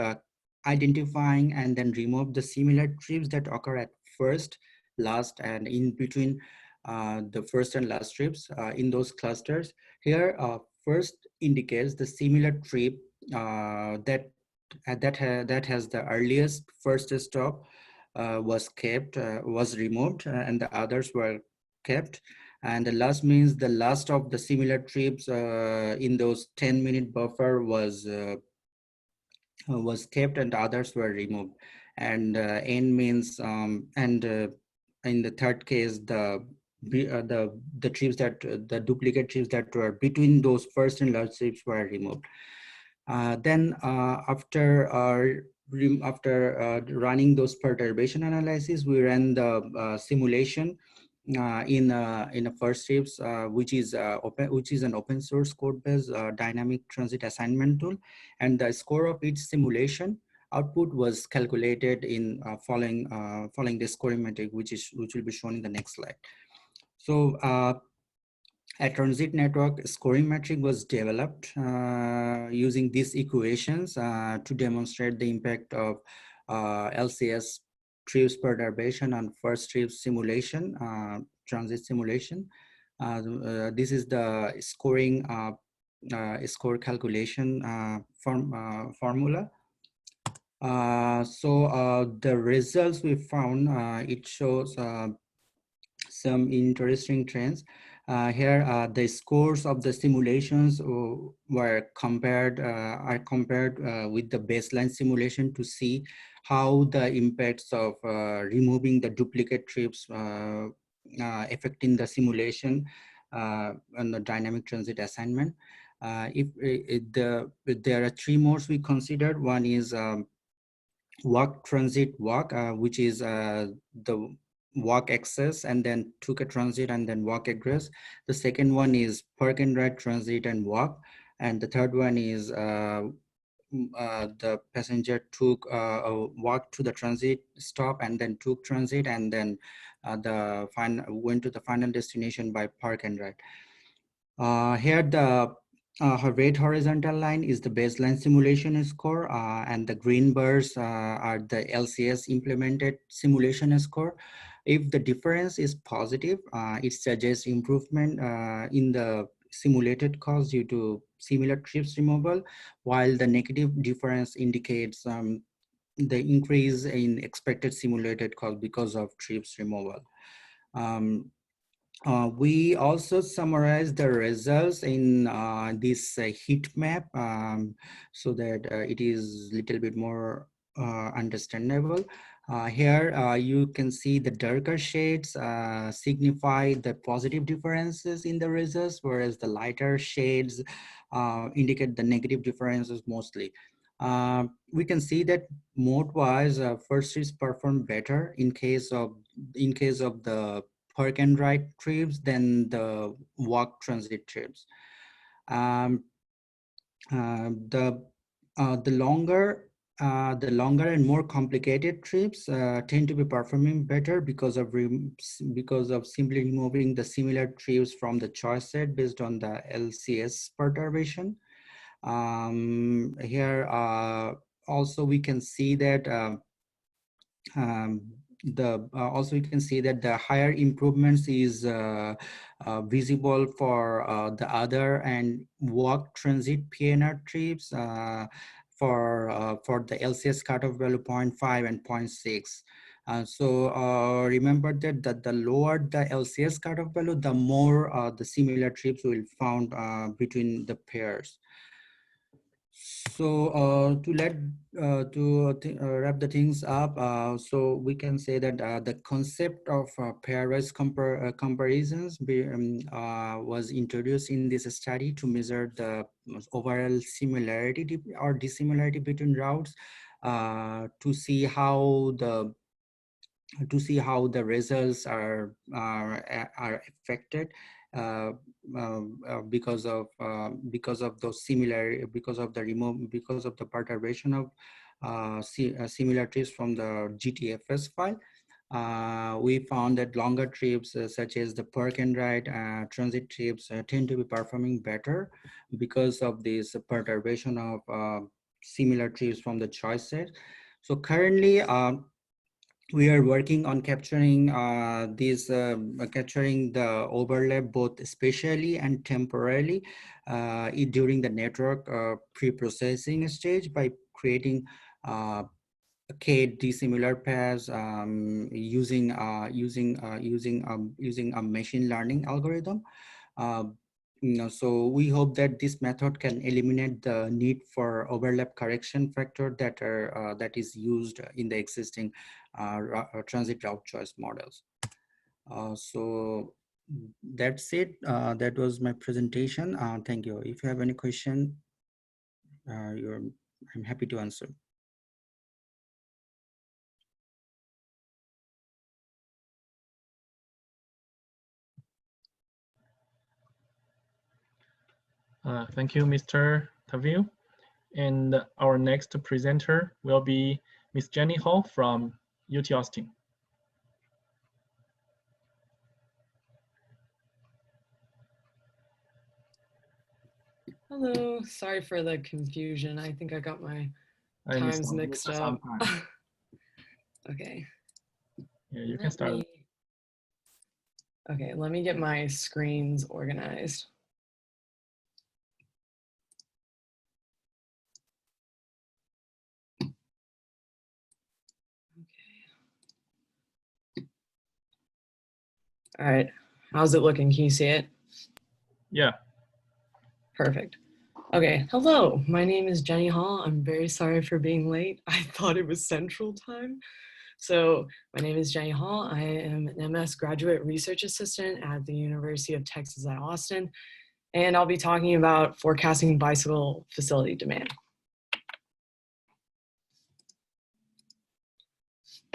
identifying and then remove the similar trips that occur at first, last, and in between the first and last trips in those clusters. Here, first indicates the similar trip that has the earliest first stop was removed, and the others were kept. And the last means the last of the similar trips in those 10-minute buffer was kept and others were removed. And N means in the third case, the trips that the duplicate trips that were between those first and last trips were removed. Then after running those perturbation analysis, we ran the simulation in a first trips, which is an open source code based dynamic transit assignment tool, and the score of each simulation output was calculated in following the scoring metric, which will be shown in the next slide. So a transit network scoring metric was developed using these equations to demonstrate the impact of LCS trips perturbation on first trip simulation, transit simulation. This is the scoring score calculation formula. So the results we found, it shows some interesting trends. Here, the scores of the simulations are compared with the baseline simulation to see how the impacts of removing the duplicate trips affecting the simulation and the dynamic transit assignment. There are three modes we considered. One is walk transit walk, which is the walk access and then took a transit and then walk egress. The second one is park and ride transit and walk, and the third one is the passenger took a walk to the transit stop and then took transit and then went to the final destination by park and ride. Here the red horizontal line is the baseline simulation score, and the green bars are the LCS implemented simulation score. If the difference is positive, it suggests improvement in the simulated cost due to similar trips removal, while the negative difference indicates the increase in expected simulated cost because of trips removal. We also summarize the results in this heat map so that it is a little bit more understandable. Here you can see the darker shades signify the positive differences in the results, whereas the lighter shades indicate the negative differences mostly. We can see that mode-wise, first trips perform better in case of the park and ride trips than the walk transit trips. The longer and more complicated trips tend to be performing better because of simply removing the similar trips from the choice set based on the LCS perturbation. Here also we can see that also you can see that the higher improvements is visible for the other and walk transit PNR trips for the LCS cutoff value 0.5 and 0.6. So remember that the lower the LCS cutoff value, the more the similar trips will found between the pairs. So to wrap the things up, so we can say that the concept of pairwise comparisons was introduced in this study to measure the overall similarity or dissimilarity between routes, to see how the results are affected because of the perturbation of similar trips from the GTFS file. We found that longer trips such as the park and ride transit trips tend to be performing better because of this perturbation of similar trips from the choice set. So currently we are working on capturing capturing the overlap both spatially and temporally during the network pre-processing stage by creating K dissimilar pairs using a machine learning algorithm. So we hope that this method can eliminate the need for overlap correction factor that is used in the existing transit route choice models. So that's it. That was my presentation. Thank you. If you have any question, I'm happy to answer. Thank you, Mr. Tavil. And our next presenter will be Ms. Jenny Hall from UT Austin. Hello, sorry for the confusion. I think I got my times mixed up. Okay. Yeah, you can start. Okay, let me get my screens organized. All right, how's it looking? Can you see it? Yeah. Perfect. Okay, hello, my name is Jenny Hall. I'm very sorry for being late. I thought it was Central Time. So my name is Jenny Hall. I am an MS graduate research assistant at the University of Texas at Austin, and I'll be talking about forecasting bicycle facility demand.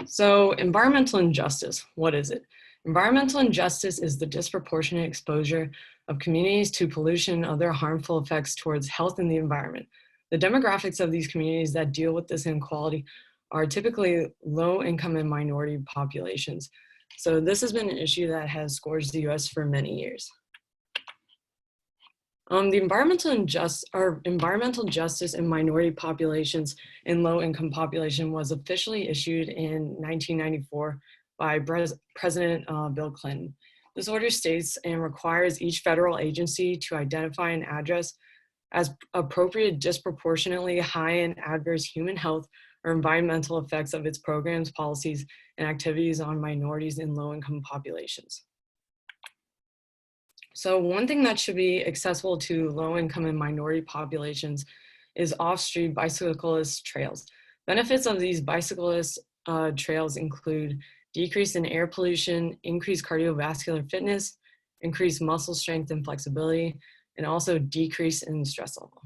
So environmental injustice, what is it? Environmental injustice is the disproportionate exposure of communities to pollution and other harmful effects towards health and the environment. The demographics of these communities that deal with this inequality are typically low income and minority populations. So this has been an issue that has scourged the US for many years. The environmental justice in minority populations and low income population was officially issued in 1994 by President Bill Clinton. This order states and requires each federal agency to identify and address as appropriate disproportionately high and adverse human health or environmental effects of its programs, policies, and activities on minorities and low-income populations. So one thing that should be accessible to low-income and minority populations is off-street bicyclist trails. Benefits of these bicyclist trails include decrease in air pollution, increased cardiovascular fitness, increased muscle strength and flexibility, and also decrease in stress level.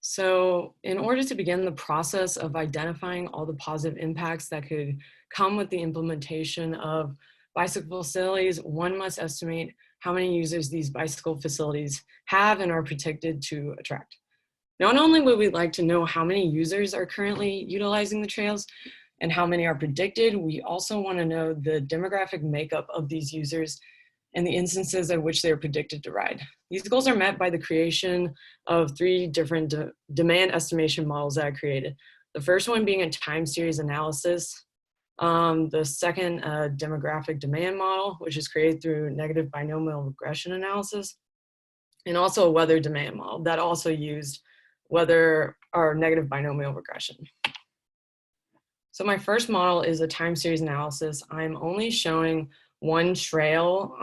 So in order to begin the process of identifying all the positive impacts that could come with the implementation of bicycle facilities, one must estimate how many users these bicycle facilities have and are predicted to attract. Not only would we like to know how many users are currently utilizing the trails and how many are predicted, we also want to know the demographic makeup of these users and the instances at which they are predicted to ride. These goals are met by the creation of 3 different demand estimation models that I created. The first one being a time series analysis. The second, demographic demand model, which is created through negative binomial regression analysis, and also a weather demand model that also used weather or negative binomial regression. So my first model is a time series analysis. I'm only showing one trail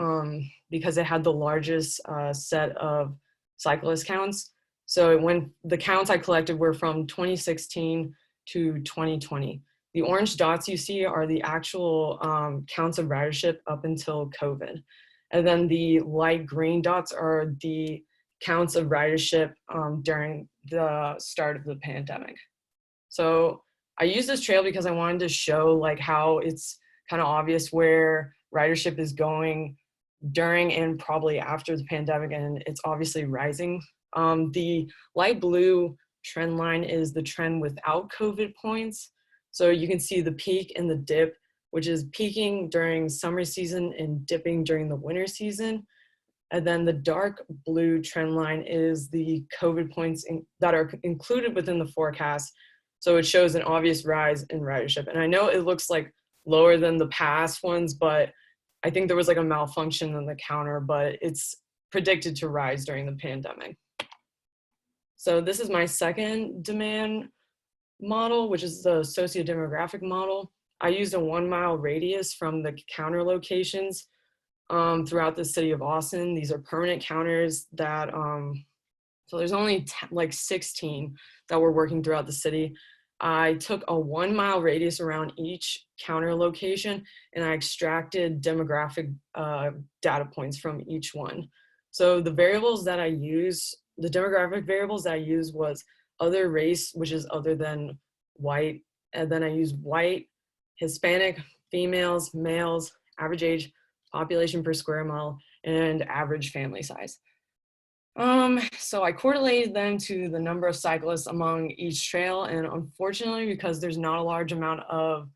because it had the largest set of cyclist counts. So when the counts I collected were from 2016 to 2020. The orange dots you see are the actual counts of ridership up until COVID. And then the light green dots are the counts of ridership during the start of the pandemic. So I use this trail because I wanted to show like how it's kind of obvious where ridership is going during and probably after the pandemic, and it's obviously rising. The light blue trend line is the trend without COVID points. So you can see the peak and the dip, which is peaking during summer season and dipping during the winter season. And then the dark blue trend line is the COVID points that are included within the forecast. So it shows an obvious rise in ridership. And I know it looks like lower than the past ones, but I think there was like a malfunction in the counter, but it's predicted to rise during the pandemic. So this is my second demand model, which is the socio-demographic model. I used a 1 mile radius from the counter locations throughout the city of Austin. These are permanent counters that, so there's only like 16 that were working throughout the city. I took a 1 mile radius around each counter location and I extracted demographic data points from each one. So the variables that I use, the demographic variables that I used was other race, which is other than white. And then I used white, Hispanic, females, males, average age, population per square mile, and average family size. So I correlated them to the number of cyclists among each trail. And unfortunately, because there's not a large amount of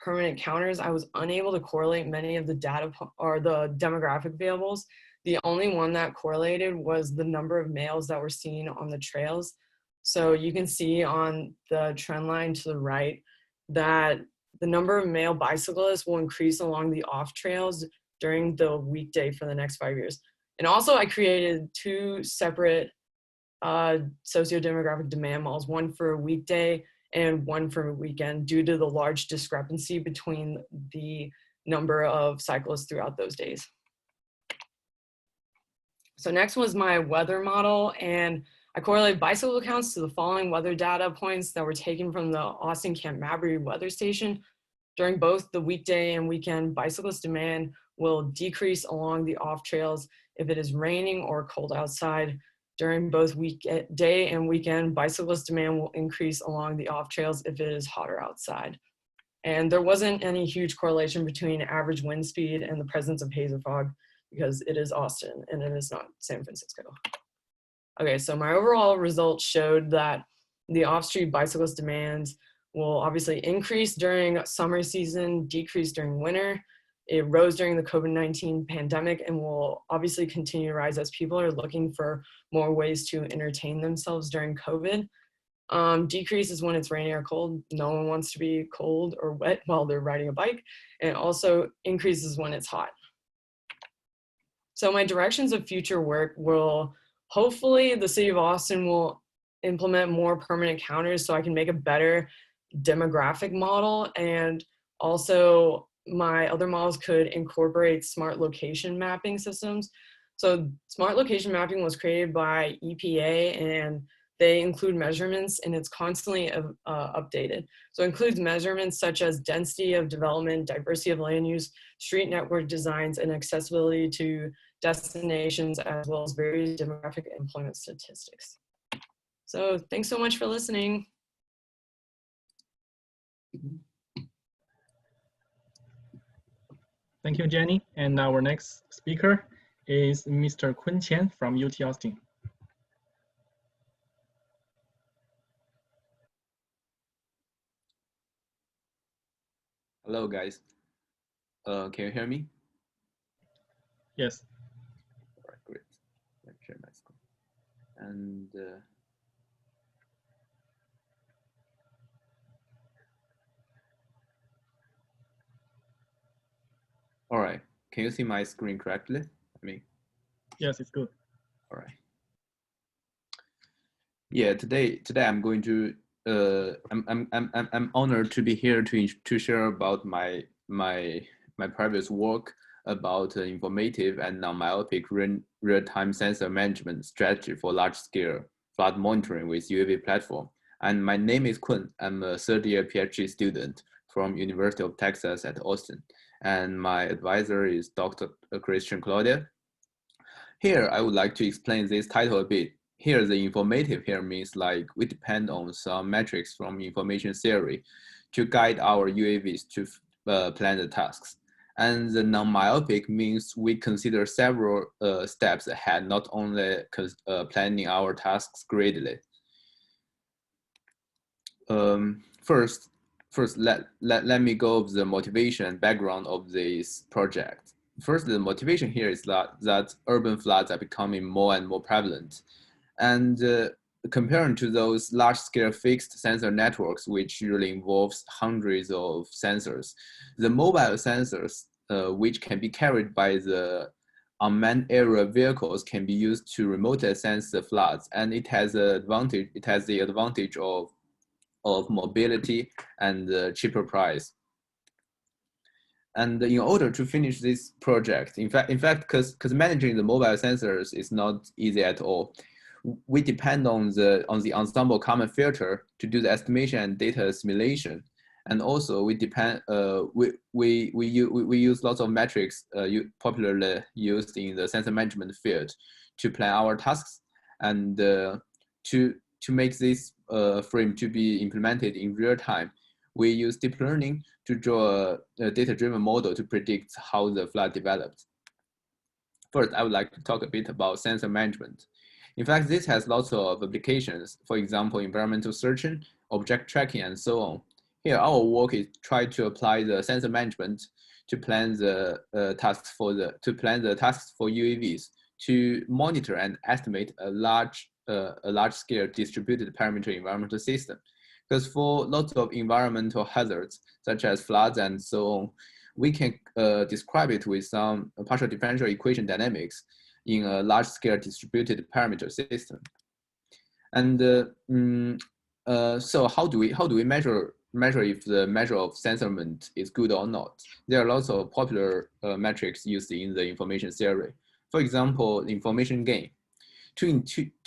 permanent counters, I was unable to correlate many of the data or the demographic variables. The only one that correlated was the number of males that were seen on the trails. So you can see on the trend line to the right that the number of male bicyclists will increase along the off trails during the weekday for the next 5 years. And also I created 2 separate socio-demographic demand models, one for a weekday and one for a weekend, due to the large discrepancy between the number of cyclists throughout those days. So next was my weather model, and I correlated bicycle counts to the following weather data points that were taken from the Austin Camp Mabry weather station. During both the weekday and weekend, bicyclist demand will decrease along the off trails if it is raining or cold outside. During both weekday and weekend, bicyclist demand will increase along the off trails if it is hotter outside. And there wasn't any huge correlation between average wind speed and the presence of haze or fog, because it is Austin and it is not San Francisco. Okay, so my overall results showed that the off-street bicyclist demands will obviously increase during summer season, decrease during winter. It rose during the COVID-19 pandemic and will obviously continue to rise as people are looking for more ways to entertain themselves during COVID. Decreases when it's raining or cold. No one wants to be cold or wet while they're riding a bike. And it also increases when it's hot. So my directions of future work will, hopefully the city of Austin will implement more permanent counters so I can make a better demographic model. And also my other models could incorporate smart location mapping systems. So smart location mapping was created by EPA and they include measurements and it's constantly updated. So it includes measurements such as density of development, diversity of land use, street network designs, and accessibility to destinations, as well as various demographic and employment statistics. So thanks so much for listening. Thank you, Jenny. And our next speaker is Mr. Kun Qian from UT Austin. Hello, guys. Can you hear me? Yes. All right, great. Let me share my screen. And all right, can you see my screen correctly? Yes, it's good. All right. Yeah, today I'm going to I'm honored to be here to share about my previous work about informative and non-myopic real-time sensor management strategy for large-scale flood monitoring with UAV platform. And my name is Kun. I'm a third-year PhD student from University of Texas at Austin. And my advisor is Dr. Christian Claudia. Here, I would like to explain this title a bit. Here, the informative here means like we depend on some metrics from information theory to guide our UAVs to plan the tasks. And the non-myopic means we consider several steps ahead, not only planning our tasks greatly. First, let me go over the motivation and background of this project. First, the motivation here is that urban floods are becoming more and more prevalent. And comparing to those large-scale fixed sensor networks, which usually involves hundreds of sensors, the mobile sensors, which can be carried by the unmanned aerial vehicles, can be used to remotely sense the floods, and it has the advantage of mobility and cheaper price. And in order to finish this project, in fact, because managing the mobile sensors is not easy at all, we depend on the ensemble common filter to do the estimation and data assimilation, and also we depend we use lots of metrics popularly used in the sensor management field to plan our tasks, and to make this frame to be implemented in real time, we use deep learning to draw a data-driven model to predict how the flood developed. First, I would like to talk a bit about sensor management. In fact, this has lots of applications, for example, environmental searching, object tracking, and so on. Here, our work is try to apply the sensor management to plan the tasks for UAVs, to monitor and estimate a large-scale distributed parameter environmental system. Because for lots of environmental hazards, such as floods and so on, we can describe it with some partial differential equation dynamics in a large-scale distributed parameter system. And so how do we measure if the measure of sensorment is good or not? There are lots of popular metrics used in the information theory. For example, information gain. To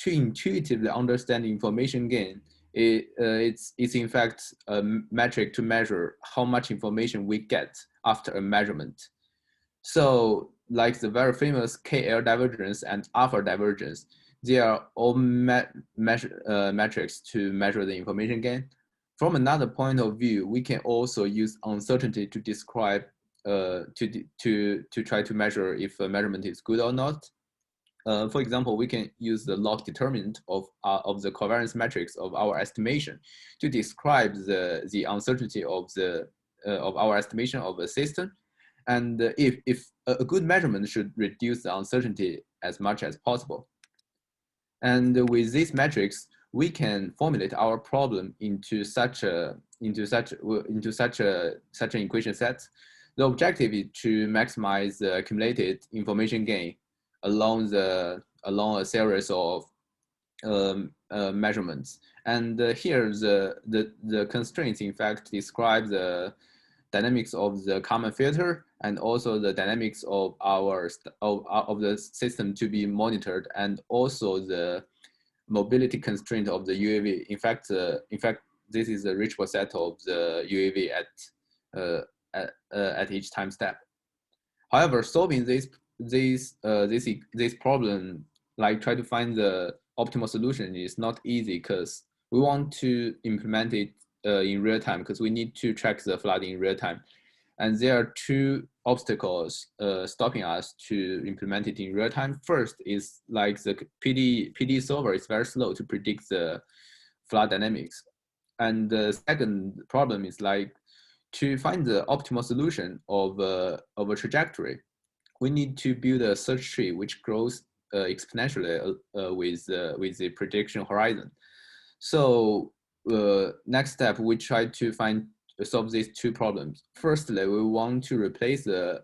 intuitively understand information gain, it's in fact a metric to measure how much information we get after a measurement. So like the very famous KL divergence and alpha divergence, they are all metrics to measure the information gain. From another point of view, we can also use uncertainty to describe, to try to measure if a measurement is good or not. For example, we can use the log determinant of the covariance matrix of our estimation to describe the uncertainty of our estimation of a system. And if a good measurement should reduce the uncertainty as much as possible. And with these metrics, we can formulate our problem into such an equation set. The objective is to maximize the accumulated information gain along a series of measurements. And here the constraints in fact describe the dynamics of the common filter and also the dynamics of the system to be monitored, and also the mobility constraint of the UAV. In fact, this is a reachable set of the UAV at each time step. However, solving this problem, like try to find the optimal solution, is not easy because we want to implement it in real time, because we need to track the flood in real time. And there are two obstacles stopping us to implement it in real time. First is like the PD solver is very slow to predict the flood dynamics. And the second problem is like to find the optimal solution of a trajectory. We need to build a search tree which grows exponentially with the prediction horizon. So next step, we try to solve these two problems. Firstly, we want to replace the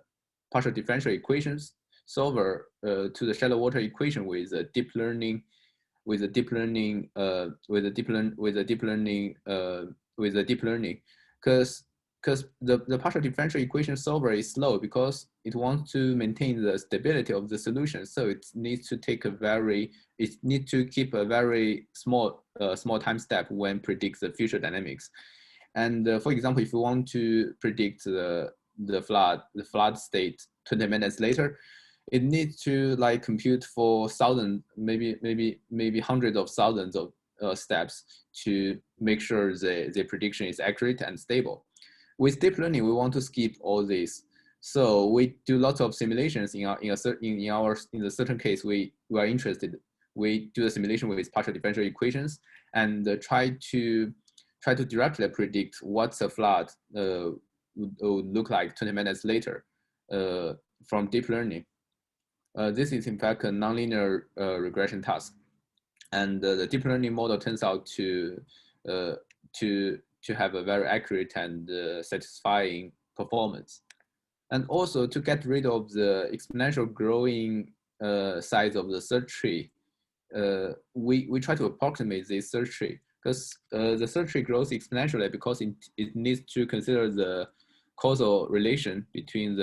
partial differential equations solver to the shallow water equation with a deep learning because the partial differential equation solver is slow because it wants to maintain the stability of the solution. So it needs to keep a very small time step when predicts the future dynamics. And for example, if you want to predict the flood state 20 minutes later, it needs to like compute for thousands, maybe hundreds of thousands of steps to make sure the prediction is accurate and stable. With deep learning, we want to skip all this. So we do lots of simulations in the certain case we are interested. We do a simulation with partial differential equations and try to try to directly predict what the flood would look like 20 minutes later from deep learning. This is in fact a nonlinear regression task, and the deep learning model turns out to have a very accurate and satisfying performance. And also to get rid of the exponential growing size of the search tree, we try to approximate this search tree, because the search tree grows exponentially because it needs to consider the causal relation between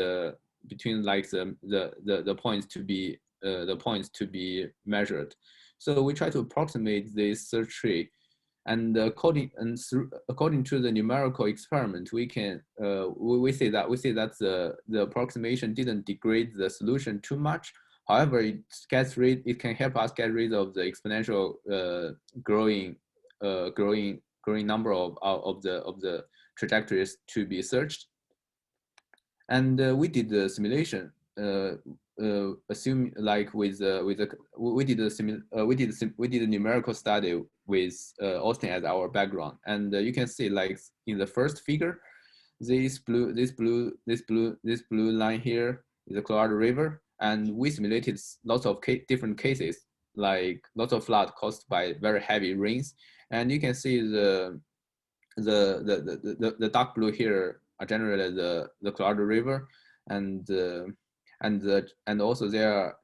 like the points to be measured. So we try to approximate this search tree, and according to the numerical experiment, we can we say that the approximation didn't degrade the solution too much. However, it can help us get rid of the exponential growing number of the trajectories to be searched. And we did the simulation. Assume like we did a numerical study with Austin as our background, and you can see like in the first figure, this blue line here is the Colorado River, and we simulated lots of different cases, like lots of flood caused by very heavy rains, and you can see the dark blue here are generally the Colorado River, and also there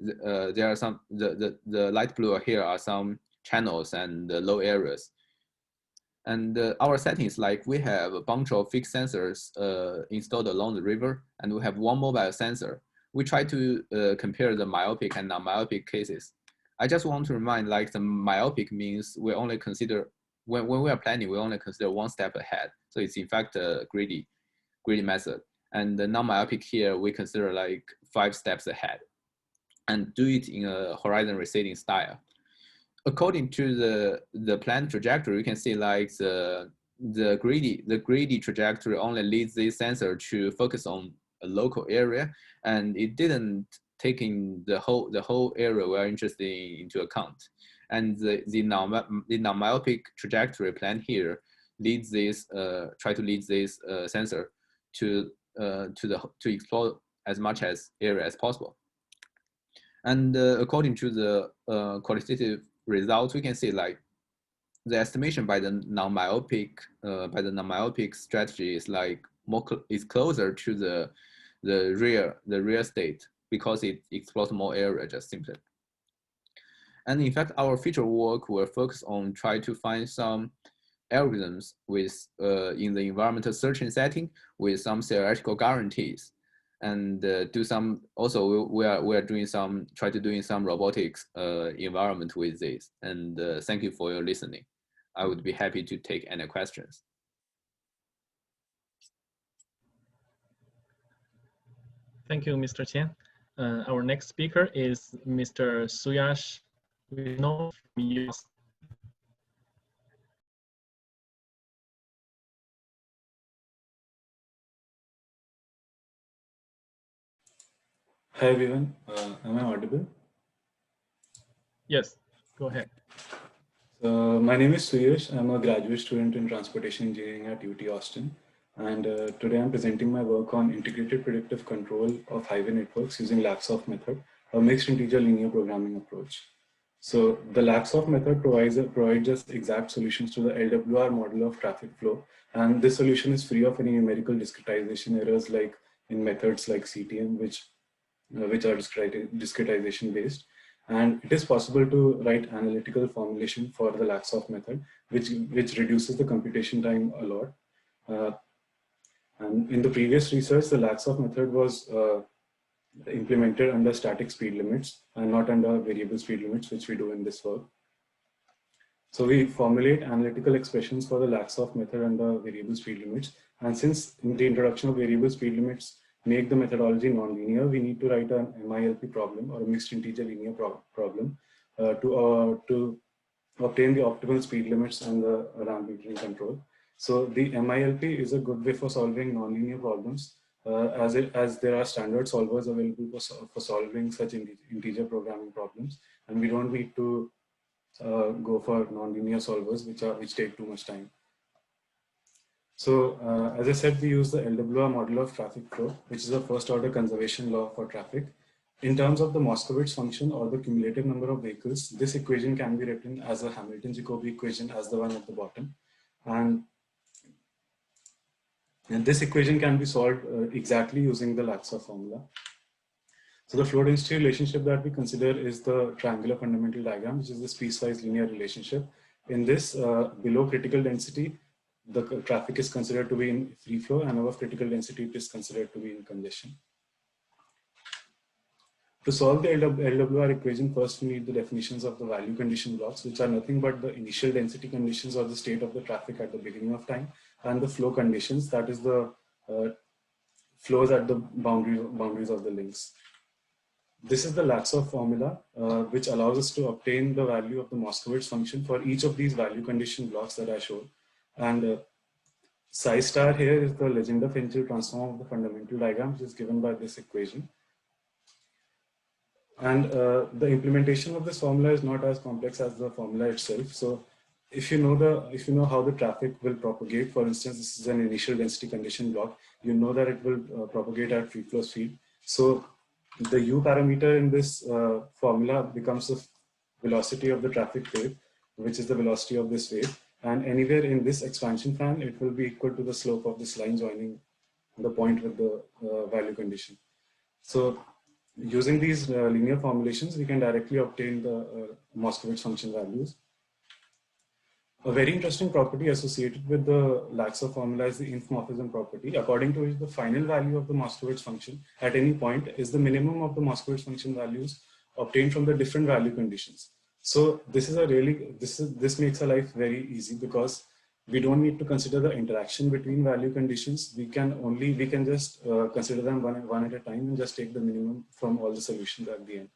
are some the light blue here are some channels and low areas. And our settings, like we have a bunch of fixed sensors installed along the river, and we have one mobile sensor. We try to compare the myopic and non-myopic cases. I just want to remind, like the myopic means we only consider, when we are planning, we only consider one step ahead. So it's in fact a greedy method. And the non-myopic here, we consider like 5 steps ahead and do it in a horizon receding style. According to the planned trajectory, you can see like the greedy trajectory only leads this sensor to focus on a local area, and it didn't take in the whole area we're interested in into account. And the non-myopic trajectory plan here leads this try to lead this sensor to explore as much area as possible. And according to the qualitative results, we can see like the estimation by the non-myopic strategy is like is closer to the real state, because it explores more area just simply. And in fact, our future work will focus on try to find some algorithms with in the environmental searching setting with some theoretical guarantees, and do some, also we are doing some robotics environment with this. And thank you for your listening. I would be happy to take any questions. Thank you, Mr. Qian. Our next speaker is Mr. Suyash from UNC. Hi everyone, am I audible? Yes, go ahead. So my name is Suyash. I'm a graduate student in transportation engineering at UT Austin, and today I'm presenting my work on integrated predictive control of highway networks using Laxoff method, a mixed integer linear programming approach. So the Laxoff method provides us exact solutions to the LWR model of traffic flow, and this solution is free of any numerical discretization errors like in methods like CTM, which are discretization based. And it is possible to write analytical formulation for the Laxoff method, which reduces the computation time a lot. And in the previous research, the Laxoff method was implemented under static speed limits and not under variable speed limits, which we do in this work. So we formulate analytical expressions for the Laxoff method under variable speed limits. And since the introduction of variable speed limits make the methodology nonlinear, we need to write an MILP problem, or a mixed integer linear problem, to obtain the optimal speed limits and the ramp metering control. So the MILP is a good way for solving nonlinear problems, as there are standard solvers available for solving such integer programming problems, and we don't need to go for nonlinear solvers which take too much time. So as I said, we use the LWR model of traffic flow, which is a first order conservation law for traffic. In terms of the Moskowitz function or the cumulative number of vehicles, this equation can be written as a Hamilton-Jacobi equation as the one at the bottom. And this equation can be solved exactly using the Laxov formula. So the flow density relationship that we consider is the triangular fundamental diagram, which is this piecewise linear relationship. In this, below critical density, the traffic is considered to be in free flow, and above critical density, it is considered to be in congestion. To solve the LWR equation, first we need the definitions of the value condition blocks, which are nothing but the initial density conditions or the state of the traffic at the beginning of time, and the flow conditions, that is the flows at the boundaries of the links. This is the Laxov formula, which allows us to obtain the value of the Moskowitz function for each of these value condition blocks that I showed. And psi star here is the Legendre-Fenchel transform of the fundamental diagram, which is given by this equation. And the implementation of this formula is not as complex as the formula itself. So if you know how the traffic will propagate, for instance, this is an initial density condition block, you know that it will propagate at free flow speed. So the U parameter in this formula becomes the velocity of the traffic wave, which is the velocity of this wave. And anywhere in this expansion fan, it will be equal to the slope of this line joining the point with the value condition. So using these linear formulations, we can directly obtain the Moskowitz function values. A very interesting property associated with the Laxov formula is the infomorphism property, according to which the final value of the Moskowitz function at any point is the minimum of the Moskowitz function values obtained from the different value conditions. So this is this makes our life very easy, because we don't need to consider the interaction between value conditions. We can just consider them one at a time and just take the minimum from all the solutions at the end.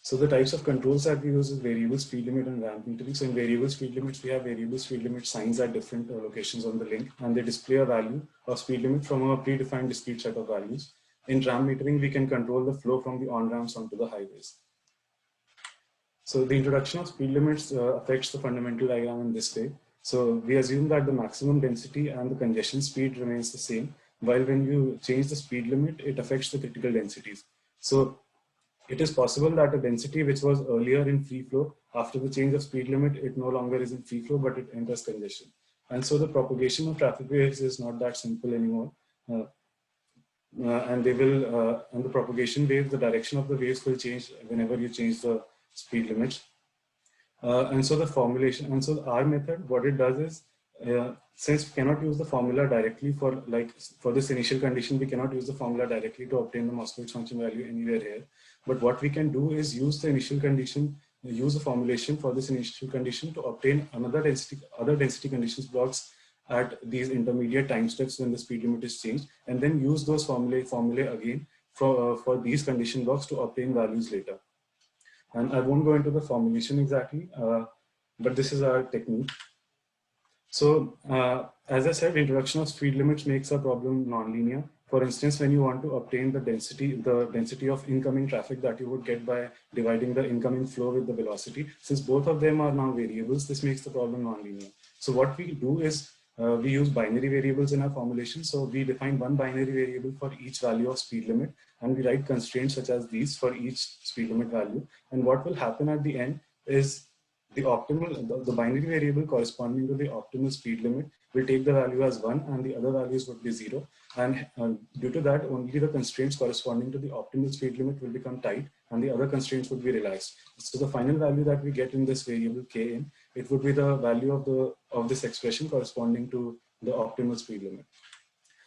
So the types of controls that we use is variable speed limit and ramp metering. So in variable speed limits, we have variable speed limit signs at different locations on the link, and they display a value of speed limit from a predefined discrete set of values. In ramp metering, we can control the flow from the on-ramps onto the highways. So the introduction of speed limits affects the fundamental diagram in this way. So we assume that the maximum density and the congestion speed remains the same, while when you change the speed limit, it affects the critical densities. So it is possible that a density which was earlier in free flow, after the change of speed limit, it no longer is in free flow, but it enters congestion. And so the propagation of traffic waves is not that simple anymore. And the propagation wave, the direction of the waves will change whenever you change the speed limits. And so the formulation, and so our method, what it does is, since we cannot use the formula directly for this initial condition, we cannot use the formula directly to obtain the Moskowitz function value anywhere here. But what we can do is use the initial condition, use the formulation for this initial condition to obtain other density conditions blocks at these intermediate time steps when the speed limit is changed, and then use those formulae again for these condition blocks to obtain values later. And I won't go into the formulation exactly, but this is our technique. So as I said, introduction of speed limits makes our problem nonlinear. For instance, when you want to obtain the density of incoming traffic that you would get by dividing the incoming flow with the velocity, since both of them are now variables, this makes the problem nonlinear. So what we do is we use binary variables in our formulation. So we define one binary variable for each value of speed limit, and we write constraints such as these for each speed limit value. And what will happen at the end is the binary variable corresponding to the optimal speed limit will take the value as 1, and the other values would be 0. And due to that, only the constraints corresponding to the optimal speed limit will become tight, and the other constraints would be relaxed. So the final value that we get in this variable kn, it would be the value of this expression corresponding to the optimal speed limit.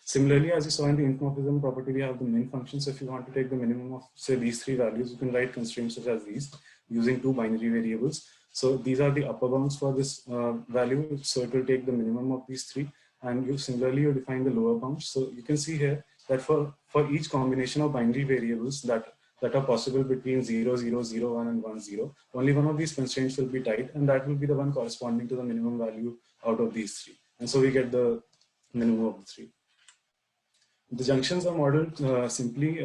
Similarly, as you saw in the infomorphism property, we have the min function. So if you want to take the minimum of, say, these 3 values, you can write constraints such as these using 2 binary variables. So these are the upper bounds for this value. So it will take the minimum of these 3. And similarly, you define the lower bounds. So you can see here that for each combination of binary variables that are possible between 0, 0, 0, 1, and 1, 0, only one of these constraints will be tight, and that will be the one corresponding to the minimum value out of these 3. And so we get the minimum of the 3. The junctions are modeled simply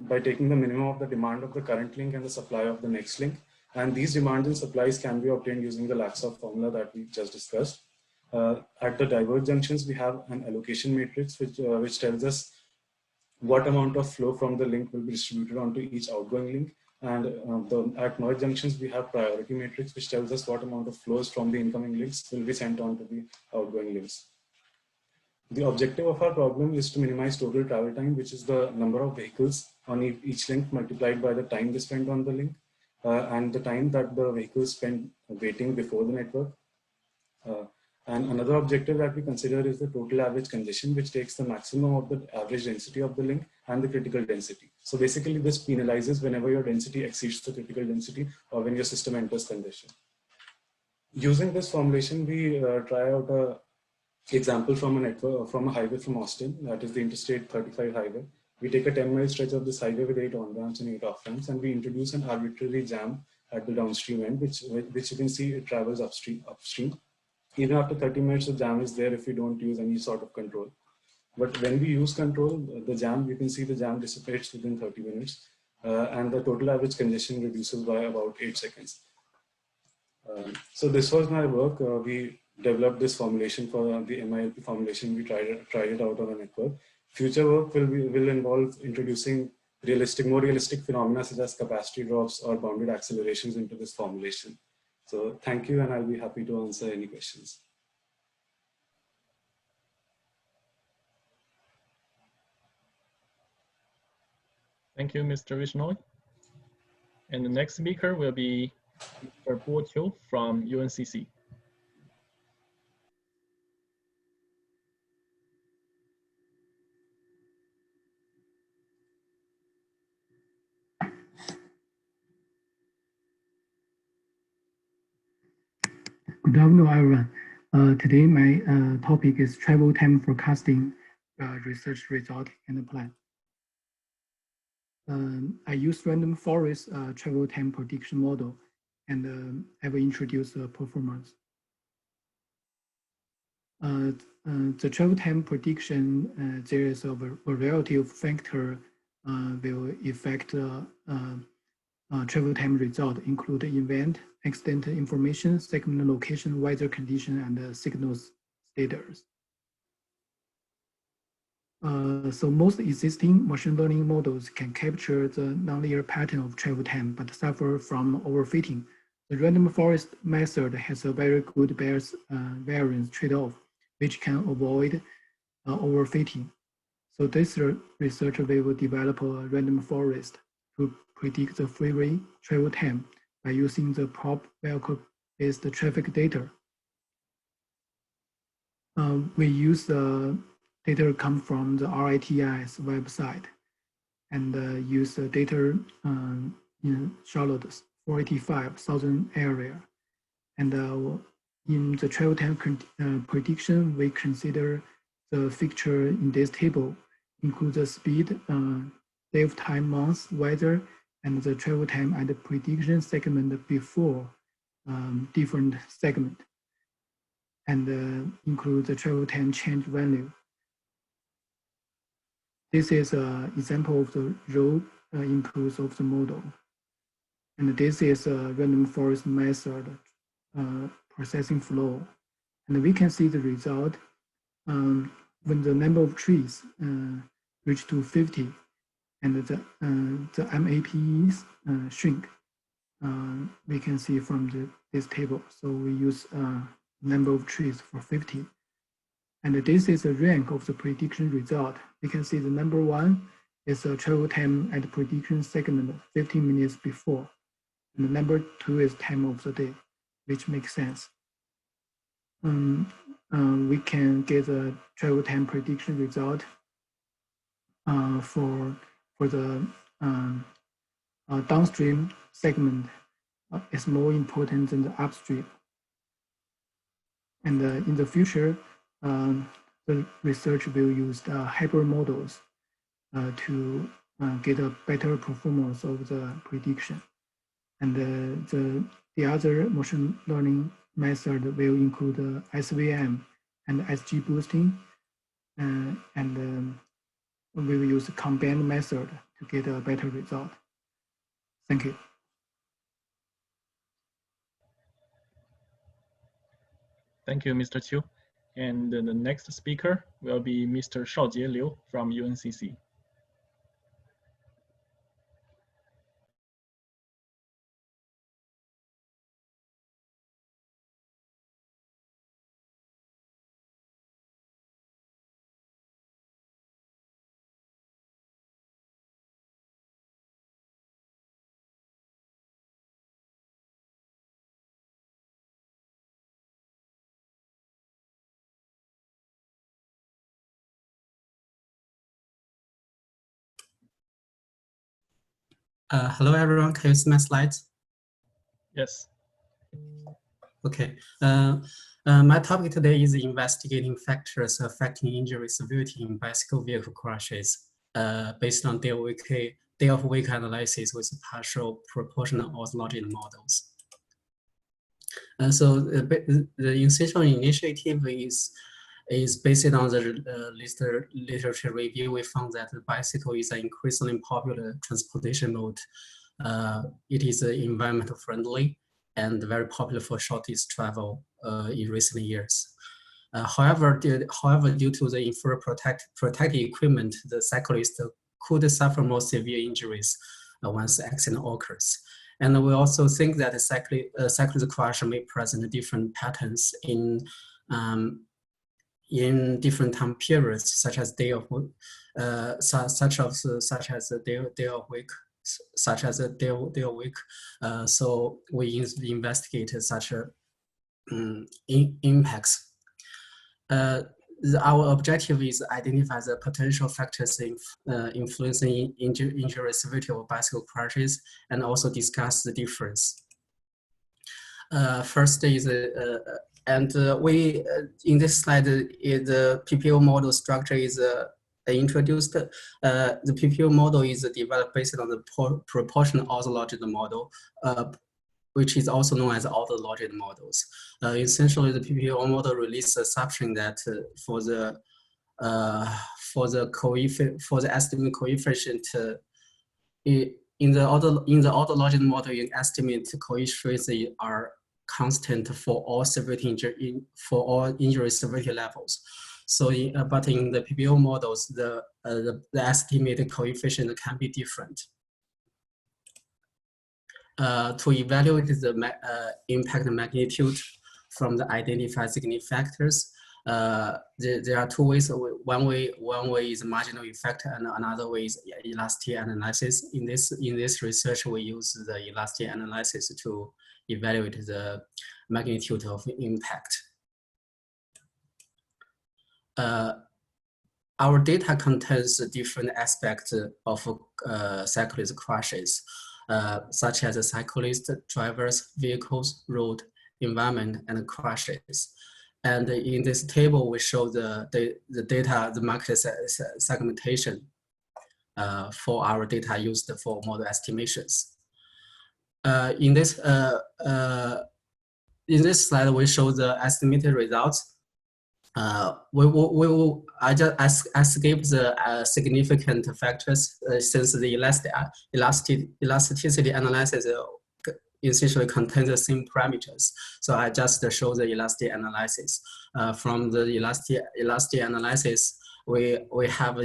by taking the minimum of the demand of the current link and the supply of the next link. And these demands and supplies can be obtained using the Laxov formula that we just discussed. At the diverge junctions, we have an allocation matrix, which tells us what amount of flow from the link will be distributed onto each outgoing link. And at merge junctions, we have priority matrix, which tells us what amount of flows from the incoming links will be sent on to the outgoing links. The objective of our problem is to minimize total travel time, which is the number of vehicles on each link multiplied by the time they spent on the link and the time that the vehicles spent waiting before the network. And another objective that we consider is the total average congestion, which takes the maximum of the average density of the link and the critical density. So basically this penalizes whenever your density exceeds the critical density or when your system enters congestion. Using this formulation, we try out a example from a network, from a highway from Austin, that is the Interstate 35 highway. We take a 10-mile stretch of this highway with 8 on-ramps and 8 off-ramps, and we introduce an arbitrary jam at the downstream end, which you can see it travels upstream. Even after 30 minutes, the jam is there if we don't use any sort of control. But when we use control, the jam, you can see the jam dissipates within 30 minutes, and the total average congestion reduces by about 8 seconds. So this was my work. We developed this formulation for the MILP formulation. We tried it out on a network. Future work will involve introducing more realistic phenomena such as capacity drops or bounded accelerations into this formulation. So thank you, and I'll be happy to answer any questions. Thank you, Mr. Vishnoi. And the next speaker will be Mr. Bo Qiu from UNCC. Good afternoon, everyone. Today, my topic is travel time forecasting research result and plan. I use random forest travel time prediction model, and I will introduce performance. The travel time prediction, there is a variety of factors will affect travel time result, include event, accident information, segment location, weather condition, and signals status. So most existing machine learning models can capture the nonlinear pattern of travel time, but suffer from overfitting. The random forest method has a very good Bayes variance trade-off, which can avoid overfitting. So this researcher will develop a random forest to predict the freeway travel time by using the prop vehicle-based traffic data. We use the data come from the RITI's website and use the data in Charlotte's 485,000 area. And in the travel time prediction, we consider the fixture in this table, include the speed, save time, months, weather, and the travel time at the prediction segment before different segment, and include the travel time change value. This is an example of the row inputs of the model. And this is a random forest method processing flow. And we can see the result when the number of trees reach to 50 and the MAPs shrink. We can see from this table. So we use number of trees for 50. And this is a rank of the prediction result. We can see the number 1 is a travel time at the prediction segment 15 minutes before. And the number 2 is time of the day, which makes sense. We can get a travel time prediction result for the downstream segment is more important than the upstream. And in the future, the research will use hybrid models to get a better performance of the prediction. And the other machine learning method will include SVM and SG boosting, and we will use a combined method to get a better result. Thank you. Thank you, Mr. Qiu. And the next speaker will be Mr. Shaojie Liu from UNCC. Hello, everyone. Can you see my slides? Yes. Okay. My topic today is investigating factors affecting injury severity in bicycle vehicle crashes based on day-of-week analysis with partial proportional orthologid models. So the essential initiative is based on the literature review. We found that the bicycle is an increasingly popular transportation mode. It is environmental friendly and very popular for short distance travel in recent years. However, due to the inferior protective equipment, the cyclist could suffer more severe injuries once the accident occurs. And we also think that a cyclist crash may present different patterns in different time periods, such as day of week, such as a day of week. So we investigate such impacts. Our objective is identify the potential factors influencing injury severity of bicycle crashes, and also discuss the difference. First is in this slide, the PPO model structure is introduced. The PPO model is developed based on the proportional orthologid model, which is also known as orthologid models. Essentially, the PPO model releases an assumption that for the estimate coefficient in the orthologid model, you estimate coefficients are constant for all injury severity levels. So, but in the PPO models, the estimated coefficient can be different. To evaluate the impact magnitude from the identified significant factors, there are two ways. One way is marginal effect, and another way is elasticity analysis. In this research, we use the elasticity analysis to evaluate the magnitude of impact. Our data contains different aspects of cyclist crashes, such as cyclists, drivers, vehicles, road, environment, and crashes. And in this table, we show the data, the market segmentation for our data used for model estimations. In this slide, we show the estimated results. I just escape the significant factors since the elasticity analysis essentially contains the same parameters. So I just show the elasticity analysis. From the elasticity analysis, we have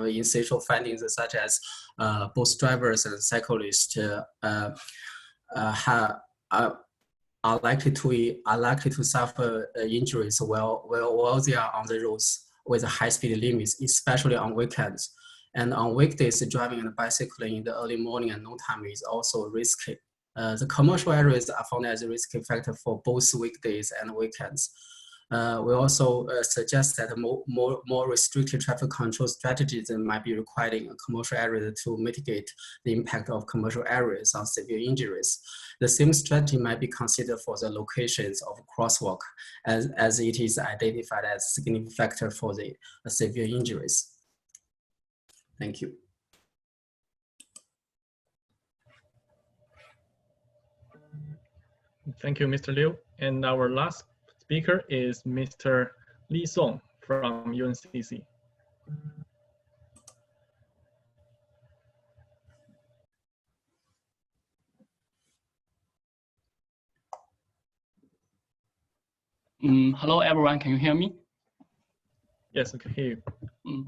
essential findings such as both drivers and cyclists are likely to suffer injuries while they are on the roads with high speed limits, especially on weekends. And on weekdays, driving and bicycling in the early morning and noontime is also risky. The commercial areas are found as a risky factor for both weekdays and weekends. We also suggest that more restricted traffic control strategies might be required in a commercial area to mitigate the impact of commercial areas on severe injuries. The same strategy might be considered for the locations of crosswalk, as it is identified as a significant factor for the severe injuries. Thank you. Thank you, Mr. Liu. And our last speaker is Mr. Li Song from UNCC. Hello, everyone. Can you hear me? Yes, I can hear you.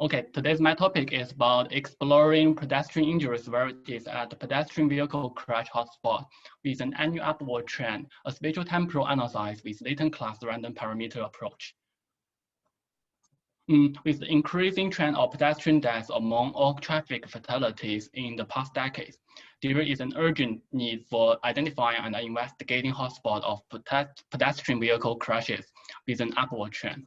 Okay, today's my topic is about exploring pedestrian injury severities at the pedestrian vehicle crash hotspot with an annual upward trend, a spatial temporal analysis with latent class random parameter approach. With the increasing trend of pedestrian deaths among all traffic fatalities in the past decades, there is an urgent need for identifying and investigating hotspots of pedestrian vehicle crashes with an upward trend.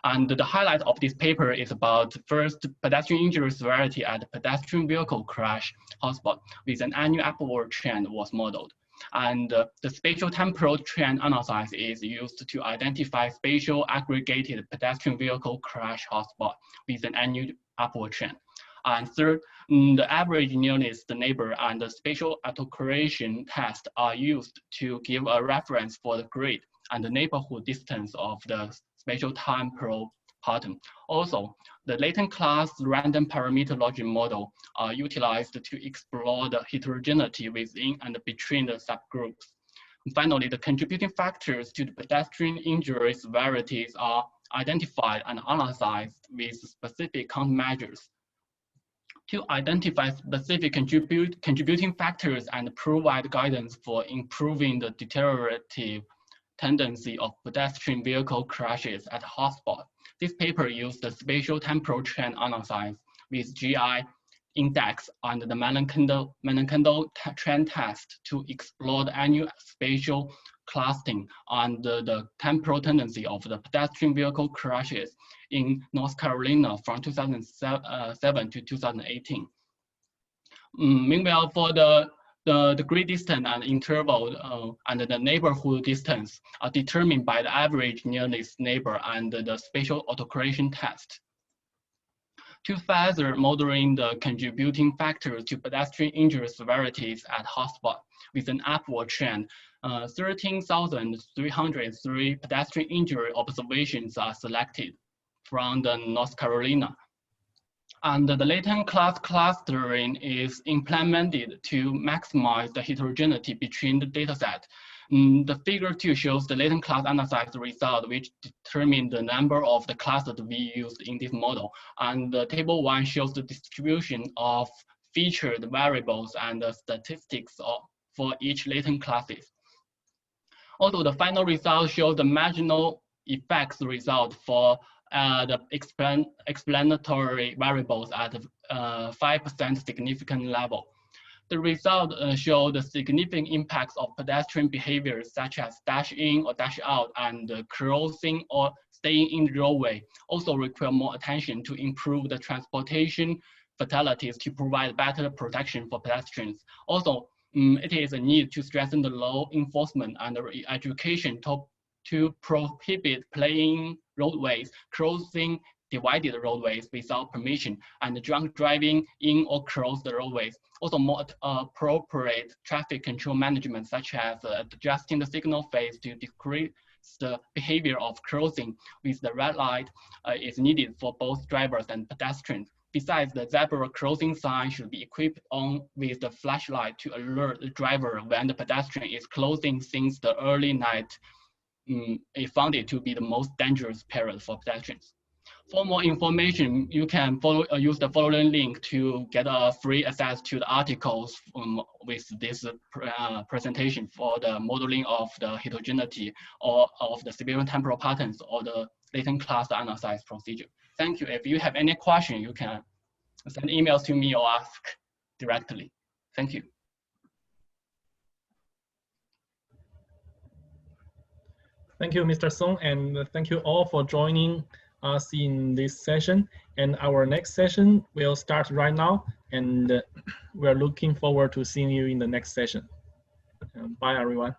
And the highlight of this paper is about first pedestrian injury severity at pedestrian vehicle crash hotspot with an annual upward trend was modeled. And the spatial temporal trend analysis is used to identify spatial aggregated pedestrian vehicle crash hotspot with an annual upward trend. And third, the average nearest neighbor and the spatial autocorrelation test are used to give a reference for the grid and the neighborhood distance of the spatial temporal pattern. Also, the latent class random parameter logic model are utilized to explore the heterogeneity within and between the subgroups. And finally, the contributing factors to the pedestrian injury severities are identified and analyzed with specific countermeasures. To identify specific contributing factors and provide guidance for improving the deteriorative tendency of pedestrian vehicle crashes at hotspot. This paper used the spatial temporal trend analysis with GI index and the Mellon-Kendall trend test to explore the annual spatial clustering and the temporal tendency of the pedestrian vehicle crashes in North Carolina from 2007 to 2018. Meanwhile, for the grid distance and interval and the neighborhood distance are determined by the average nearest neighbor and the spatial autocorrelation test. To further modeling the contributing factors to pedestrian injury severities at hotspot with an upward trend, 13,303 pedestrian injury observations are selected from the North Carolina. And the latent class clustering is implemented to maximize the heterogeneity between the dataset. The figure 2 shows the latent class analysis result, which determine the number of the classes we used in this model. And the table 1 shows the distribution of featured variables and the statistics for each latent classes. Also, the final result shows the marginal effects result for the explanatory variables at 5% significant level. The result show the significant impacts of pedestrian behaviors such as dash in or dash out and crossing or staying in the roadway also require more attention to improve the transportation fatalities to provide better protection for pedestrians. Also, it is a need to strengthen the law enforcement and education to prohibit playing roadways, crossing divided roadways without permission, and drunk driving in or across the roadways. Also, more appropriate traffic control management, such as adjusting the signal phase to decrease the behavior of crossing with the red light is needed for both drivers and pedestrians. Besides, the zebra crossing sign should be equipped with the flashlight to alert the driver when the pedestrian is crossing, since the early night is found it to be the most dangerous period for pedestrians. For more information, you can use the following link to get a free access to the articles with this presentation for the modeling of the heterogeneity or of the spatial temporal patterns or the latent class analysis procedure. Thank you. If you have any question, you can send emails to me or ask directly. Thank you. Thank you, Mr. Song, and thank you all for joining us in this session. And our next session will start right now, and we're looking forward to seeing you in the next session. Bye, everyone.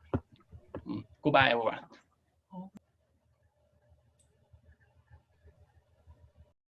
Goodbye, everyone.